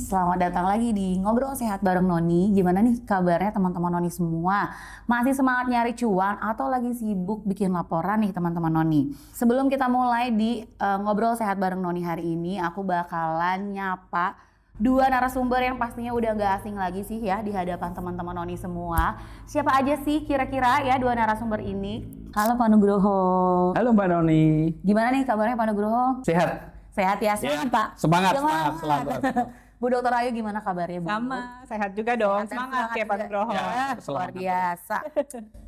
Selamat datang lagi di Ngobrol Sehat bareng Noni. Gimana nih kabarnya teman-teman Noni semua? Masih semangat nyari cuan atau lagi sibuk bikin laporan nih teman-teman Noni? Sebelum kita mulai di Ngobrol Sehat bareng Noni hari ini, aku bakalan nyapa dua narasumber yang pastinya udah gak asing lagi sih ya di hadapan teman-teman Noni semua. Siapa aja sih kira-kira ya dua narasumber ini? Halo Pak Nugroho. Halo Mbak Noni. Gimana nih kabarnya Pak Nugroho? Sehat? Sehat ya, semangat Pak. Semangat selalu. Bu Dokter Ayu gimana kabarnya Bu? Sama, sehat juga dong. Semangat ya Pak Nugroho. Ya, luar biasa.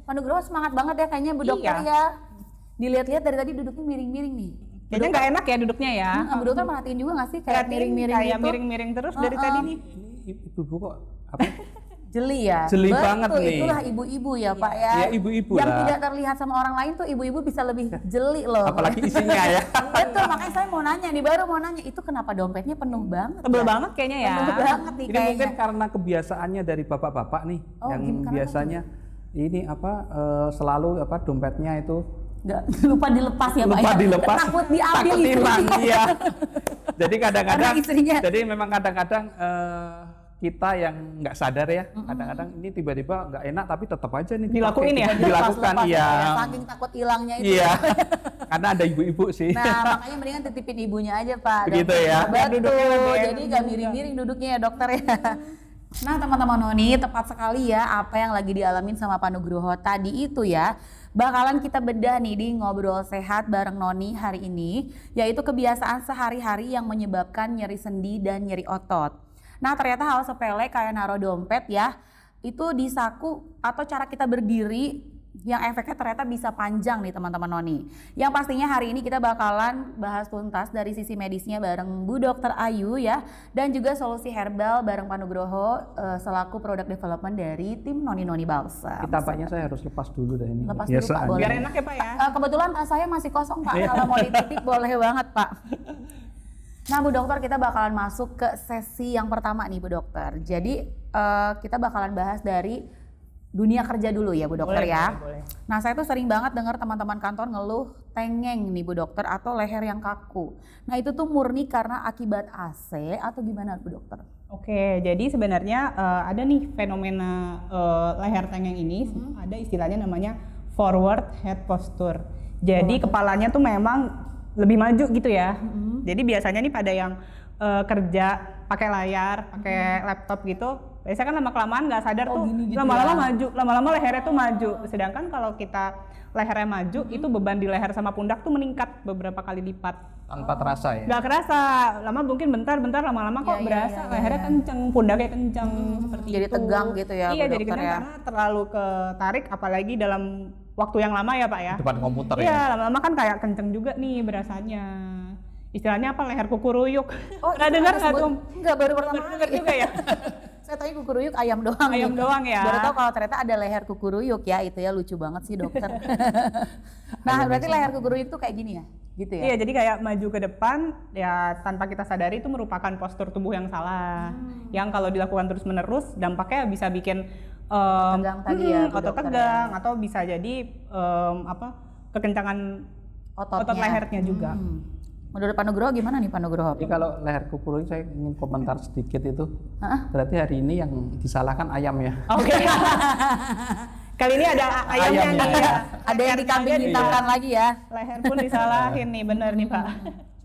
Pak Nugroho semangat banget ya kayaknya Bu Dokter ya. Dilihat-lihat dari tadi duduknya miring-miring nih. Jadi nggak enak ya duduknya ya. Bu Dokter merhatiin juga nggak sih kayak miring-miring kayak gitu? miring-miring terus dari tadi nih. Ini ibu-ibu kok apa? Jeli ya? Jeli betul, banget nih. Itulah ibu-ibu ya Pak ya. Ya ibu-ibu Yang lah. tidak terlihat sama orang lain tuh ibu-ibu bisa lebih jeli loh. Apalagi isinya ya. Betul, makanya saya mau nanya nih, baru mau nanya itu kenapa dompetnya penuh banget Tebel ya? banget kayaknya ya. Penuh banget nih Ini kayaknya. mungkin karena kebiasaannya dari bapak-bapak nih, Oh, yang gimana biasanya ini selalu dompetnya itu Nggak, lupa dilepas ya Pak lupa ya? dilepas, Takut diambil takut hilang. istrinya. Iya. Jadi kadang-kadang, Karena istrinya- jadi memang kadang-kadang kita yang nggak sadar ya, kadang-kadang ini tiba-tiba nggak enak tapi tetap aja nih Dilakuin dipakai, ya? dilakukan Lepas-lepas iya. ya, saking takut hilangnya itu. Iya. Karena ada ibu-ibu sih. Nah, makanya mendingan titipin ibunya aja Pak. Begitu Dokter. ya. Betul, Duduknya lebih jadi enak nggak juga. miring-miring duduknya ya dokter ya. Nah teman-teman Noni, tepat sekali ya apa yang lagi dialamin sama Pak Nugroho tadi itu ya. Bakalan kita bedah nih di Ngobrol Sehat bareng Noni hari ini, yaitu kebiasaan sehari-hari yang menyebabkan nyeri sendi dan nyeri otot. Nah ternyata hal sepele kayak naruh dompet ya, itu di saku atau cara kita berdiri yang efeknya ternyata bisa panjang nih teman-teman Noni. Yang pastinya hari ini kita bakalan bahas tuntas dari sisi medisnya bareng Bu Dokter Ayu ya, dan juga solusi herbal bareng Pak Nugroho selaku product development dari tim Noni Balsam. Tampaknya saya harus lepas dulu deh ini. Lepas dulu, Pak, boleh. Biar enak ya Pak ya. Kebetulan tas saya masih kosong Pak, kalau mau dititip boleh banget Pak. Nah Bu Dokter, kita bakalan masuk ke sesi yang pertama nih Bu Dokter. Jadi kita bakalan bahas dari dunia kerja dulu ya Bu Dokter Boleh, ya. boleh. Nah saya tuh sering banget dengar teman-teman kantor ngeluh tengeng nih Bu Dokter atau leher yang kaku. Nah itu tuh murni karena akibat AC atau gimana Bu Dokter? Oke, jadi sebenarnya ada nih fenomena leher tengeng ini, ada istilahnya namanya forward head posture. Jadi kepalanya tuh memang lebih maju gitu ya. Jadi biasanya nih pada yang kerja pakai layar, pakai laptop gitu, biasanya kan lama-kelamaan nggak sadar tuh gini gitu lama-lama ya. maju, lama-lama lehernya tuh maju. Sedangkan kalau kita lehernya maju, itu beban di leher sama pundak tuh meningkat beberapa kali lipat. Tanpa terasa ya. Nggak kerasa, lama mungkin bentar lama-lama kok Iya, berasa iya, lehernya iya. kenceng, pundaknya kenceng seperti Jadi itu. tegang gitu ya, Iya, Bu jadi Dokter kenceng ya. karena terlalu ketarik, apalagi dalam waktu yang lama ya Pak ya. Depan komputer Iya, ya. lama-lama kan kayak kenceng juga nih berasanya. Istilahnya apa, leher kukuruyuk. Oh, Pernah itu dengar ada nggak sebut- tuh? Enggak, baru pertama Baru dengar kali. juga ya? Saya tanya kukuruyuk ayam doang. Ayam nih. doang ya. Baru tahu kalau ternyata ada leher kukuruyuk ya, itu ya lucu banget sih dokter. Nah berarti leher kukuruyuk tuh kayak gini ya? Gitu ya? Iya, jadi kayak maju ke depan ya tanpa kita sadari itu merupakan postur tubuh yang salah. Yang kalau dilakukan terus-menerus dampaknya bisa bikin Tegang tadi ya, Bu otot Dokter tegang atau bisa jadi kekencangan otot lehernya juga. Menurut Pak Nugroho gimana nih Pak Nugroho? Jadi kalau leher kukuruyuk saya ingin komentar sedikit itu. Hah? Berarti hari ini yang disalahkan ayam ya. Oke. Kali ini ada ayamnya Ayamnya nih ya. ya. Ada yang dikambing hitamkan lagi ya? Leher pun disalahin nih, bener nih Pak.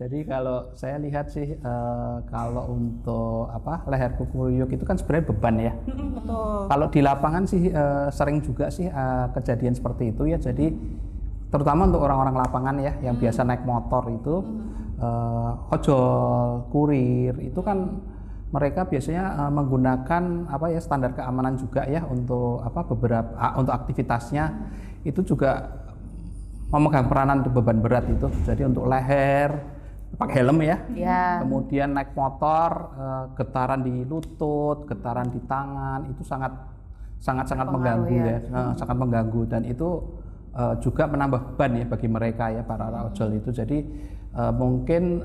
Jadi kalau saya lihat sih kalau untuk leher kukuruyuk itu kan sebenarnya beban ya. Betul. Kalau di lapangan sih sering juga sih kejadian seperti itu ya. Jadi terutama untuk orang-orang lapangan ya yang biasa naik motor itu ojol, kurir itu kan mereka biasanya menggunakan standar keamanan juga ya untuk beberapa untuk aktivitasnya itu juga memegang peranan untuk beban berat itu. Jadi untuk leher pakai helm ya. Ya. Kemudian naik motor getaran di lutut, getaran di tangan itu sangat mengganggu ya. sangat mengganggu dan itu juga menambah beban ya bagi mereka ya para ojol itu. Jadi mungkin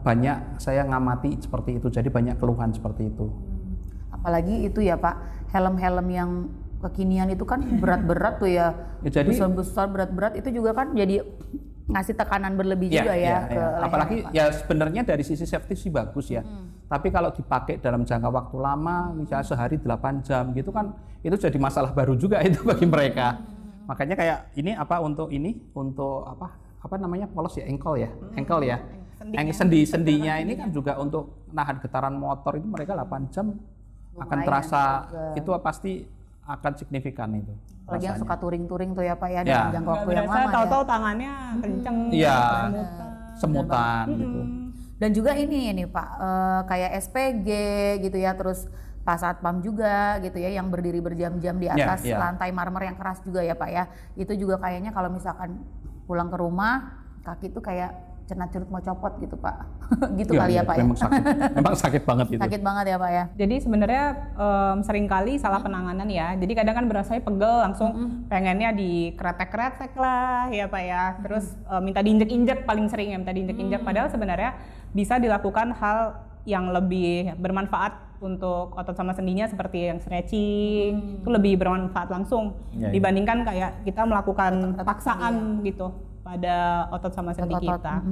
banyak saya ngamati seperti itu, jadi banyak keluhan seperti itu. Apalagi itu ya Pak, helm-helm yang kekinian itu kan berat-berat tuh ya, Ya, jadi- besar-besar berat-berat itu juga kan jadi ngasih tekanan berlebih juga ya, ke leher apalagi Pak. ya sebenarnya dari sisi safety sih bagus ya. Tapi kalau dipakai dalam jangka waktu lama, misalnya sehari 8 jam gitu kan, itu jadi masalah baru juga itu bagi mereka. Makanya kayak ini untuk apa namanya polos ya, ankle ya. Sendinya ini kan juga untuk nahan getaran motor itu mereka 8 jam akan terasa itu pasti akan signifikan itu. Apalagi yang suka touring-touring tuh ya Pak ya, Ya. dalam jangka waktu yang lama tahu-tahu ya. tangannya kenceng, Iya, semutan. semutan gitu. Dan juga ini Pak, kayak SPG gitu ya, terus Pak Satpam juga gitu ya, yang berdiri berjam-jam di atas lantai marmer yang keras juga ya Pak ya. Itu juga kayaknya kalau misalkan pulang ke rumah, kaki tuh kayak cenat-cenut mau copot gitu Pak. Gitu kali ya Pak ya. Memang sakit banget itu. Sakit banget ya Pak ya. Jadi sebenarnya seringkali salah penanganan ya. Jadi kadang kan berasanya pegel, langsung pengennya dikretek-kretek lah ya Pak ya. Terus minta diinjek-injek, paling sering ya minta diinjek-injek. Padahal sebenarnya bisa dilakukan hal yang lebih bermanfaat untuk otot sama sendinya seperti yang stretching. Itu lebih bermanfaat langsung dibandingkan kayak kita melakukan paksaan gitu pada otot sama sendi kita.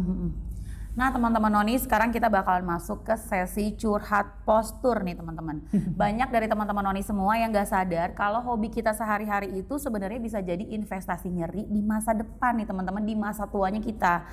Nah teman-teman Noni, sekarang kita bakalan masuk ke sesi curhat postur nih teman-teman. Banyak dari teman-teman Noni semua yang gak sadar kalau hobi kita sehari-hari itu sebenarnya bisa jadi investasi nyeri di masa depan nih teman-teman, di masa tuanya kita.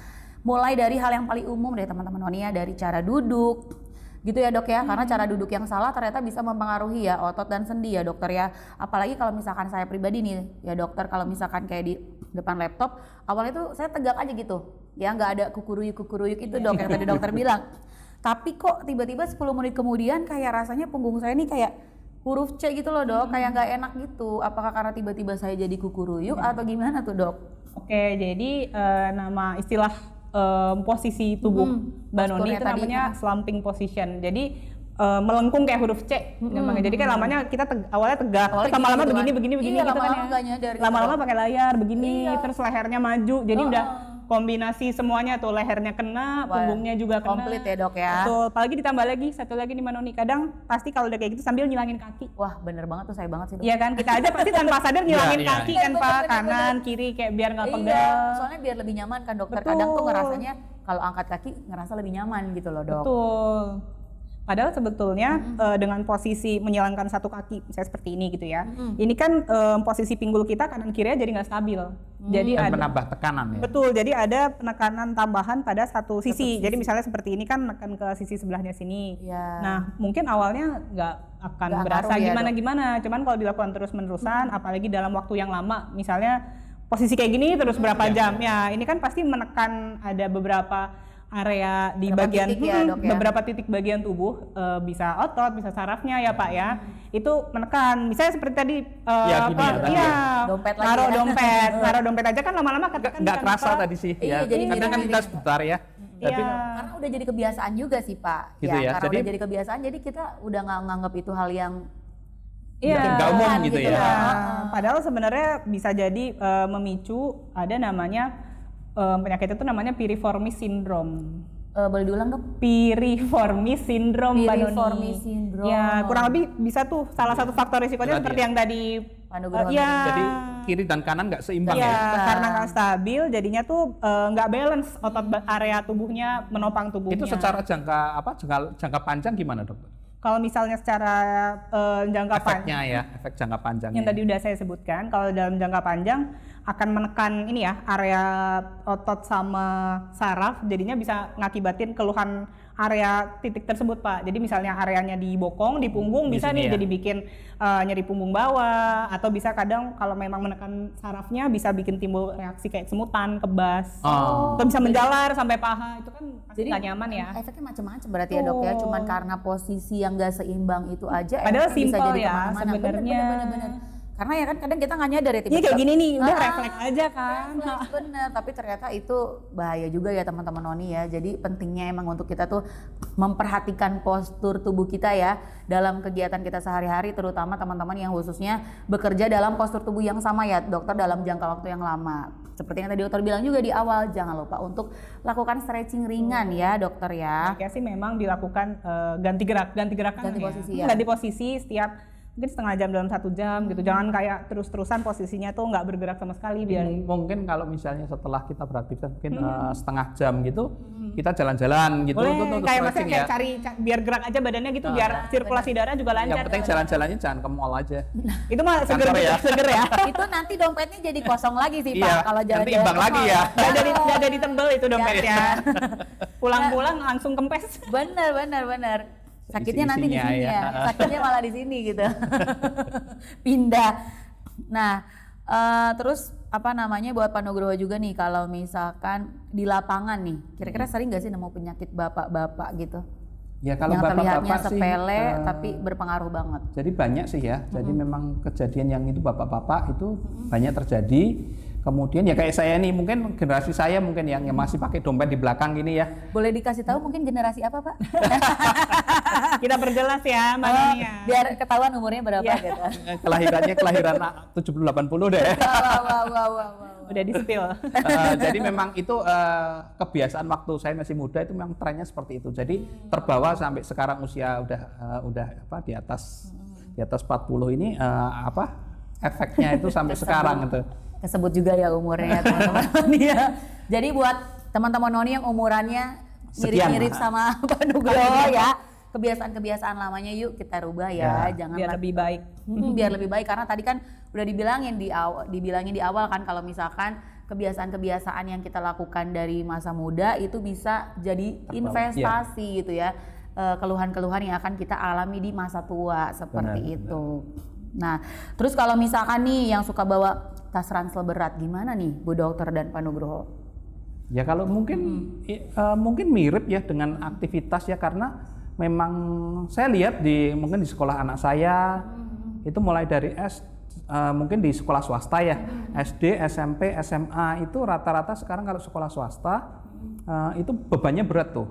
Mulai dari hal yang paling umum deh teman-teman Noni ya, dari cara duduk gitu ya dok ya, karena cara duduk yang salah ternyata bisa mempengaruhi ya otot dan sendi ya dokter ya. Apalagi kalau misalkan saya pribadi nih ya dokter, kalau misalkan kayak di depan laptop awalnya tuh saya tegak aja gitu ya, nggak ada kukuruyuk itu dok yang tadi dokter bilang. Tapi kok tiba-tiba 10 menit kemudian kayak rasanya punggung saya nih kayak huruf C gitu loh dok, kayak nggak enak gitu. Apakah karena tiba-tiba saya jadi kukuruyuk atau gimana tuh dok? Oke, jadi nama istilah posisi tubuh Mbak Noni itu namanya slumping position. Jadi melengkung kayak huruf C namanya. Jadi kan lamanya kita awalnya tegak, terus lama-lama begini iya, gitu lama-lama kan ya. nyadar, Lama-lama pakai layar begini, terus lehernya maju. Jadi udah kombinasi semuanya tuh, lehernya kena, punggungnya juga kena. Komplit ya dok ya. Betul, apalagi ditambah lagi satu lagi nih Mbak Noni, kadang pasti kalau udah kayak gitu sambil nyilangin kaki. Wah bener banget tuh, saya banget sih dok. Iya kan, kita aja pasti tanpa sadar nyilangin kaki kan Pak, bener, kanan, kiri kayak biar nggak Iya, pegal. soalnya biar lebih nyaman kan dokter. Kadang tuh ngerasanya kalau angkat kaki ngerasa lebih nyaman gitu loh dok. Betul. Padahal sebetulnya dengan posisi menyilangkan satu kaki, misalnya seperti ini gitu ya. Ini kan posisi pinggul kita kanan kirinya jadi nggak stabil. Jadi Dan ada menambah tekanan ya. betul. Jadi ada penekanan tambahan pada satu sisi. Jadi misalnya seperti ini kan menekan ke sisi sebelahnya sini. Ya. Nah mungkin awalnya nggak akan Nggak berasa ngaruh ya, gimana-gimana. Cuman kalau dilakukan terus-menerusan, apalagi dalam waktu yang lama, misalnya posisi kayak gini terus berapa jam, ya ini kan pasti menekan ada beberapa area di bagian titik ya, dok, ya? beberapa titik bagian tubuh, bisa otot, bisa sarafnya ya Pak ya, itu menekan. Misalnya seperti tadi, Ya, gini ya, tadi ya. Dompet lagi naruh ya. dompet, naruh dompet aja kan lama-lama katakan Nggak kerasa tadi sih Iya, ya. jadi Kadang kan kita sebentar ya. Tapi karena udah jadi kebiasaan juga sih Pak. Gitu ya, Karena jadi- udah jadi kebiasaan, jadi kita udah nggak nganggap itu hal yang Iya. nggak umum gitu ya. Padahal sebenarnya bisa jadi memicu ada namanya penyakit itu namanya piriformis syndrome. boleh diulang dok? Piriformis syndrome, Mbak Noni. Piriformis syndrome. Ya, kurang lebih bisa tuh salah satu faktor risikonya Berarti seperti ya. yang tadi. Pak Nugroho Iya. Jadi kiri dan kanan nggak seimbang Iya, ya. karena nggak stabil, jadinya tuh nggak balance otot area tubuhnya menopang tubuhnya. Itu secara jangka panjang gimana dokter? Kalau misalnya secara jangka panjang, Efeknya ya, efek jangka panjangnya. yang tadi udah saya sebutkan, kalau dalam jangka panjang akan menekan ini ya area otot sama saraf, jadinya bisa ngakibatin keluhan area titik tersebut Pak. Jadi misalnya areanya di bokong, di punggung Di bisa sini nih ya. jadi bikin nyeri punggung bawah, atau bisa kadang kalau memang menekan sarafnya bisa bikin timbul reaksi kayak semutan, kebas, atau bisa menjalar sampai paha, itu kan pasti nggak nyaman ya. Efeknya macam-macam berarti ya dok ya. Cuman karena posisi yang nggak seimbang itu aja. Padahal efeknya bisa simpel jadi ya kemana-mana. sebenarnya. Bener. Karena ya kan kadang kita nggak nyadar ya Iya tiba-tiba. kayak gini nih, udah refleks aja kan. Bener, tapi ternyata itu bahaya juga ya teman-teman Noni ya. Jadi pentingnya emang untuk kita tuh memperhatikan postur tubuh kita ya dalam kegiatan kita sehari-hari, terutama teman-teman yang khususnya bekerja dalam postur tubuh yang sama ya dokter, dalam jangka waktu yang lama. Seperti yang tadi dokter bilang juga di awal, jangan lupa untuk lakukan stretching ringan ya dokter ya. Kayak sih memang dilakukan ganti gerakan Ganti ya. posisi ya. Ganti posisi setiap mungkin setengah jam dalam 1 jam gitu. Jangan kayak terus-terusan posisinya tuh nggak bergerak sama sekali biar Mungkin kalau misalnya setelah kita beraktivitas mungkin setengah jam gitu, kita jalan-jalan gitu boleh untuk kayak stretching maksudnya kayak ya. cari biar gerak aja badannya gitu biar sirkulasi darah juga lancar. Yang penting jalan-jalannya jangan ke mall aja. Itu mah seger Kantor ya. seger ya. Itu nanti dompetnya jadi kosong lagi sih Pak Iya, kalau nanti jalan-jalan imbang ke lagi mall. ya. Nggak jadi tebel itu dompetnya. Pulang-pulang langsung kempes. Bener. Sakitnya nanti di Isi-isinya sini ya. ya. Sakitnya malah di sini gitu. Pindah. Nah, terus apa namanya buat Pak Nugroho juga nih kalau misalkan di lapangan nih, kira-kira sering nggak sih nemu penyakit bapak-bapak gitu? Ya kalau Yang terlihatnya bapak-bapak sih sepele tapi berpengaruh banget. jadi banyak sih ya. Jadi memang kejadian yang itu bapak-bapak itu banyak terjadi. Kemudian ya kayak saya nih, mungkin generasi saya mungkin yang masih pakai dompet di belakang gini ya. Boleh dikasih tahu mungkin generasi apa Pak? Kita perjelas ya Mbak Noni ya. Biar ketahuan umurnya berapa Iya. gitu. Kelahiran 70-80 deh. Wow. Udah di spill. Jadi memang itu kebiasaan waktu saya masih muda itu memang trennya seperti itu. Jadi terbawa sampai sekarang usia udah apa di atas 40 ini efeknya itu sampai sekarang gitu. Kesebut juga ya umurnya teman-teman Noni ya. Jadi buat teman-teman Noni yang umurannya Sekian. mirip-mirip sama Pak Nugroho ya, kebiasaan-kebiasaan lamanya yuk kita rubah ya, jangan Biar lebih baik. biar lebih baik karena tadi kan udah dibilangin di awal kan kalau misalkan kebiasaan-kebiasaan yang kita lakukan dari masa muda itu bisa jadi investasi gitu ya, keluhan-keluhan yang akan kita alami di masa tua seperti itu. Nah, terus kalau misalkan nih yang suka bawa tas ransel berat gimana nih Bu Dokter dan Pak Nugroho? Ya kalau mungkin mungkin mirip ya dengan aktivitas ya, karena memang saya lihat mungkin di sekolah anak saya itu mulai dari mungkin di sekolah swasta ya, SD, SMP, SMA itu rata-rata sekarang kalau sekolah swasta itu bebannya berat tuh.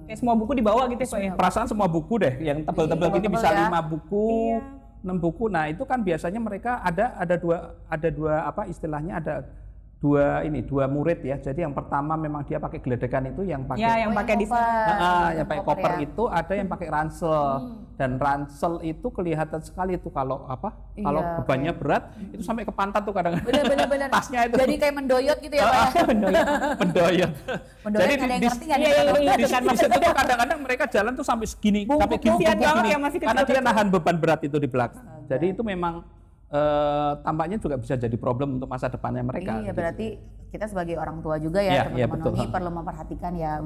Kayak semua buku dibawa gitu ya Pak ya. Perasaan semua buku deh yang tebel-tebel gini bisa 5 buku. 6 buku. Nah, itu kan biasanya mereka ada dua apa istilahnya, ada dua murid ya. Jadi yang pertama memang dia pakai geledekan itu yang pakai Ya, yang pakai di yang pakai koper ya. itu, ada yang pakai ransel. Dan ransel itu kelihatan sekali itu kalau kalau bebannya berat itu sampai ke pantat tuh kadang-kadang. Bener. Tasnya itu Jadi kayak mendoyot gitu ya Pak. pendoyot. Mendoyot ada yang ngerti nggak nih? Di situ tuh kadang-kadang mereka jalan tuh sampai segini, sampai gini, kasihan banget gini. ya, masih Karena dia kecil-kecil. nahan beban berat itu di belakang. Jadi itu memang tampaknya juga bisa jadi problem untuk masa depannya mereka. Iya, gitu. berarti kita sebagai orang tua juga Iya, ya betul. teman-teman Noni perlu memperhatikan ya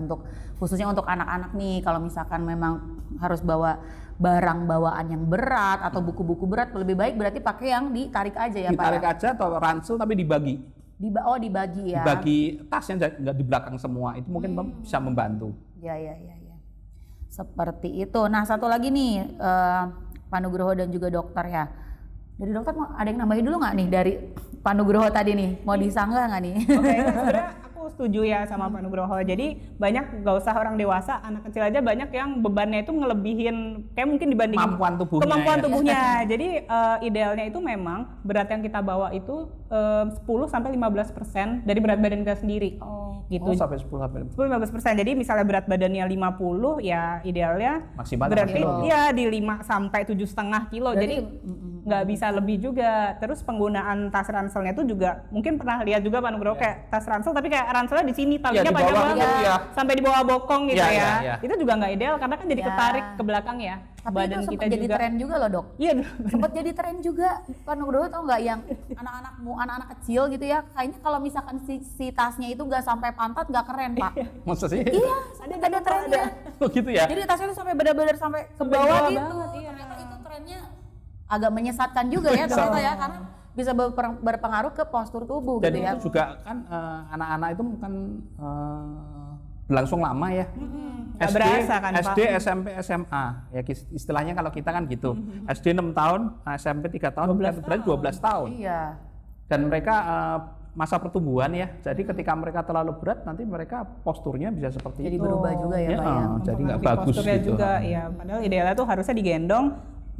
khususnya untuk anak-anak nih kalau misalkan memang harus bawa barang bawaan yang berat atau buku-buku berat lebih baik berarti pakai yang ditarik aja ya Pak. Ditarik Ya? aja atau ransel tapi dibagi. Dibagi ya. Dibagi tasnya nggak di belakang semua. Itu mungkin bisa membantu. Ya. Seperti itu. Nah, satu lagi nih Pak Nugroho dan juga dokter ya. Dari dokter mau ada yang nambahin dulu nggak nih dari Pak Nugroho tadi nih? Mau disanggah nggak nih? Oke, sebenarnya aku setuju ya sama Pak Nugroho. Jadi banyak, gak usah orang dewasa, anak kecil aja banyak yang bebannya itu ngelebihin kayak mungkin dibandingin Kemampuan tubuhnya. Jadi idealnya itu memang berat yang kita bawa itu 10-15% dari berat badan kita sendiri. Gitu. Sampai 10-15%. Jadi misalnya berat badannya 50 ya idealnya Maksimal berarti 5 kilo. ya di 5 sampai 7,5 kilo. Jadi nggak bisa lebih juga. Terus penggunaan tas ranselnya itu juga mungkin pernah lihat juga Pak Nugroho kayak tas ransel tapi kayak ranselnya di sini talinya di panjang bawah banget gitu ya. sampai di bawah bokong gitu Ya, ya. ya. Itu juga nggak ideal karena kan jadi Ya. ketarik ke belakang ya. Tapi Badan itu kita sempat jadi juga. tren juga loh dok. Iya. Sempat jadi tren juga Pak Nugroho tau nggak yang anak-anak kecil gitu ya kayaknya kalau misalkan si tasnya itu nggak sampai pantat nggak keren Pak. Masa sih? Iya, ada trennya. Oh gitu ya? Jadi tasnya itu sampai benar-benar sampai ke Sampai bawah bawah gitu. banget, iya. Ternyata itu trennya agak menyesatkan juga ya ternyata ya karena bisa berpengaruh ke postur tubuh Dan gitu ya. itu juga kan anak-anak itu kan berlangsung lama ya. Nggak berasa kan, Pak? SD, SMP, SMA. Ya istilahnya kalau kita kan gitu. SD 6 tahun, SMP 3 tahun, berarti 12 tahun. Iya. Dan mereka masa pertumbuhan ya. Jadi ketika mereka terlalu berat nanti mereka posturnya bisa seperti Jadi itu. berubah juga ya Pak ya. Jadi nggak Mempengaruhi bagus posturnya gitu. juga ya. Padahal idealnya tuh harusnya digendong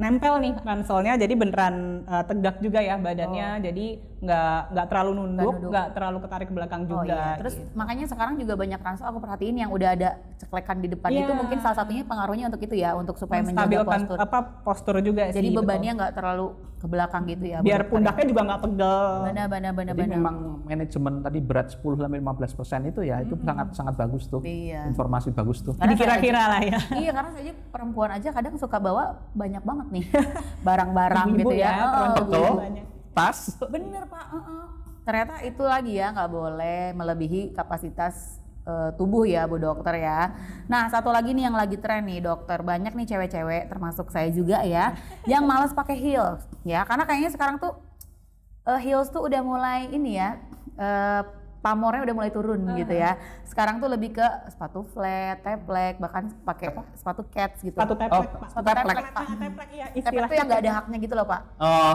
nempel nih ranselnya, jadi beneran tegak juga ya badannya, jadi nggak terlalu nunduk, nggak terlalu ketarik ke belakang Oh juga. iya, terus gitu. makanya sekarang juga banyak ransel aku perhatiin yang udah ada ceklekan di depan Iya. itu mungkin salah satunya pengaruhnya untuk itu ya, untuk supaya menjaga Menstabilkan postur. postur juga Jadi sih. bebannya nggak terlalu ke belakang gitu ya. biar Bu dokter, pundaknya juga nggak pegel. ya? Benar. Jadi memang manajemen tadi berat 10-15% itu ya itu sangat bagus tuh. Iya. Informasi bagus tuh. Karena Dikira-kira lah ya. Iya, karena saya aja perempuan aja kadang suka bawa banyak banget nih barang-barang Ibu-ibu gitu ya. termasuk Betul. ibu banyak. Tas. Bener Pak. Ternyata itu lagi ya, nggak boleh melebihi kapasitas tubuh ya Bu Dokter ya. Nah satu lagi nih yang lagi tren nih dokter, banyak nih cewek-cewek termasuk saya juga ya yang malas pakai heels ya, karena kayaknya sekarang tuh heels tuh udah mulai ini ya, pamornya udah mulai turun gitu ya. Sekarang tuh lebih ke sepatu flat, teplek, bahkan pakai sepatu cats gitu. Sepatu teplek, Pak. Sepatu teplek, Pak. Teplek ya Teplek istilahnya. tuh yang nggak ada haknya gitu loh Pak. Oh.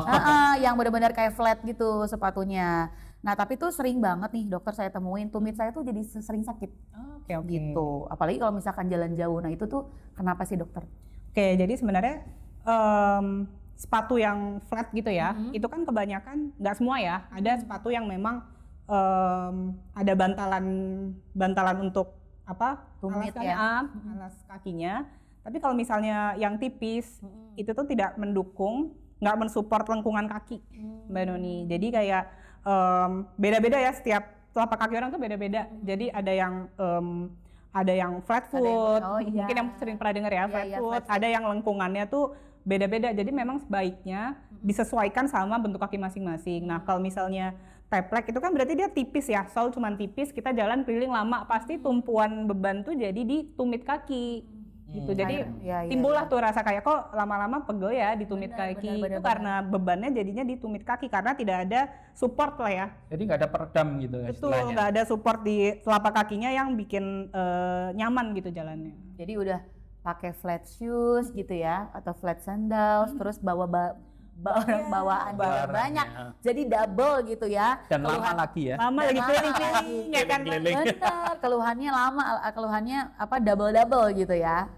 Yang benar-benar kayak flat gitu sepatunya. Nah tapi tuh sering banget nih dokter saya temuin, tumit saya tuh jadi sering sakit Oke. gitu. Apalagi kalau misalkan jalan jauh. Nah itu tuh kenapa sih dokter? Oke, jadi sebenarnya sepatu yang flat gitu ya, itu kan kebanyakan, nggak semua ya, ada sepatu yang memang ada bantalan untuk apa? Tumit alas ya. alas kakinya. Tapi kalau misalnya yang tipis, itu tuh tidak mendukung, nggak mensupport lengkungan kaki, Mbak Noni. Jadi kayak beda-beda ya, setiap telapak kaki orang tuh beda-beda. Jadi ada yang flat foot, oh iya. mungkin yang sering pernah dengar ya, Iya, flat iya, foot. flat foot. Ada yang lengkungannya tuh beda-beda. Jadi memang sebaiknya disesuaikan sama bentuk kaki masing-masing. Nah kalau misalnya teplek itu kan berarti dia tipis ya, sol cuman tipis, kita jalan keliling lama, pasti tumpuan beban tuh jadi di tumit kaki. Gitu. Jadi Iya, timbullah tuh rasa kayak kok lama-lama pegel ya di tumit Benar, kaki. benar, Itu karena bebannya jadinya di tumit kaki karena tidak ada support lah ya. Jadi nggak ada peredam gitu ya Betul, istilahnya. nggak ada support di telapak kakinya yang bikin nyaman gitu jalannya. Jadi udah pakai flat shoes gitu ya, atau flat sandals, terus bawaan Barangnya. banyak, jadi double gitu ya. Dan lama lagi ya. Lama Dan lagi lama keliling-keliling ya kan. Benar, keluhannya lama, keluhannya apa double gitu ya.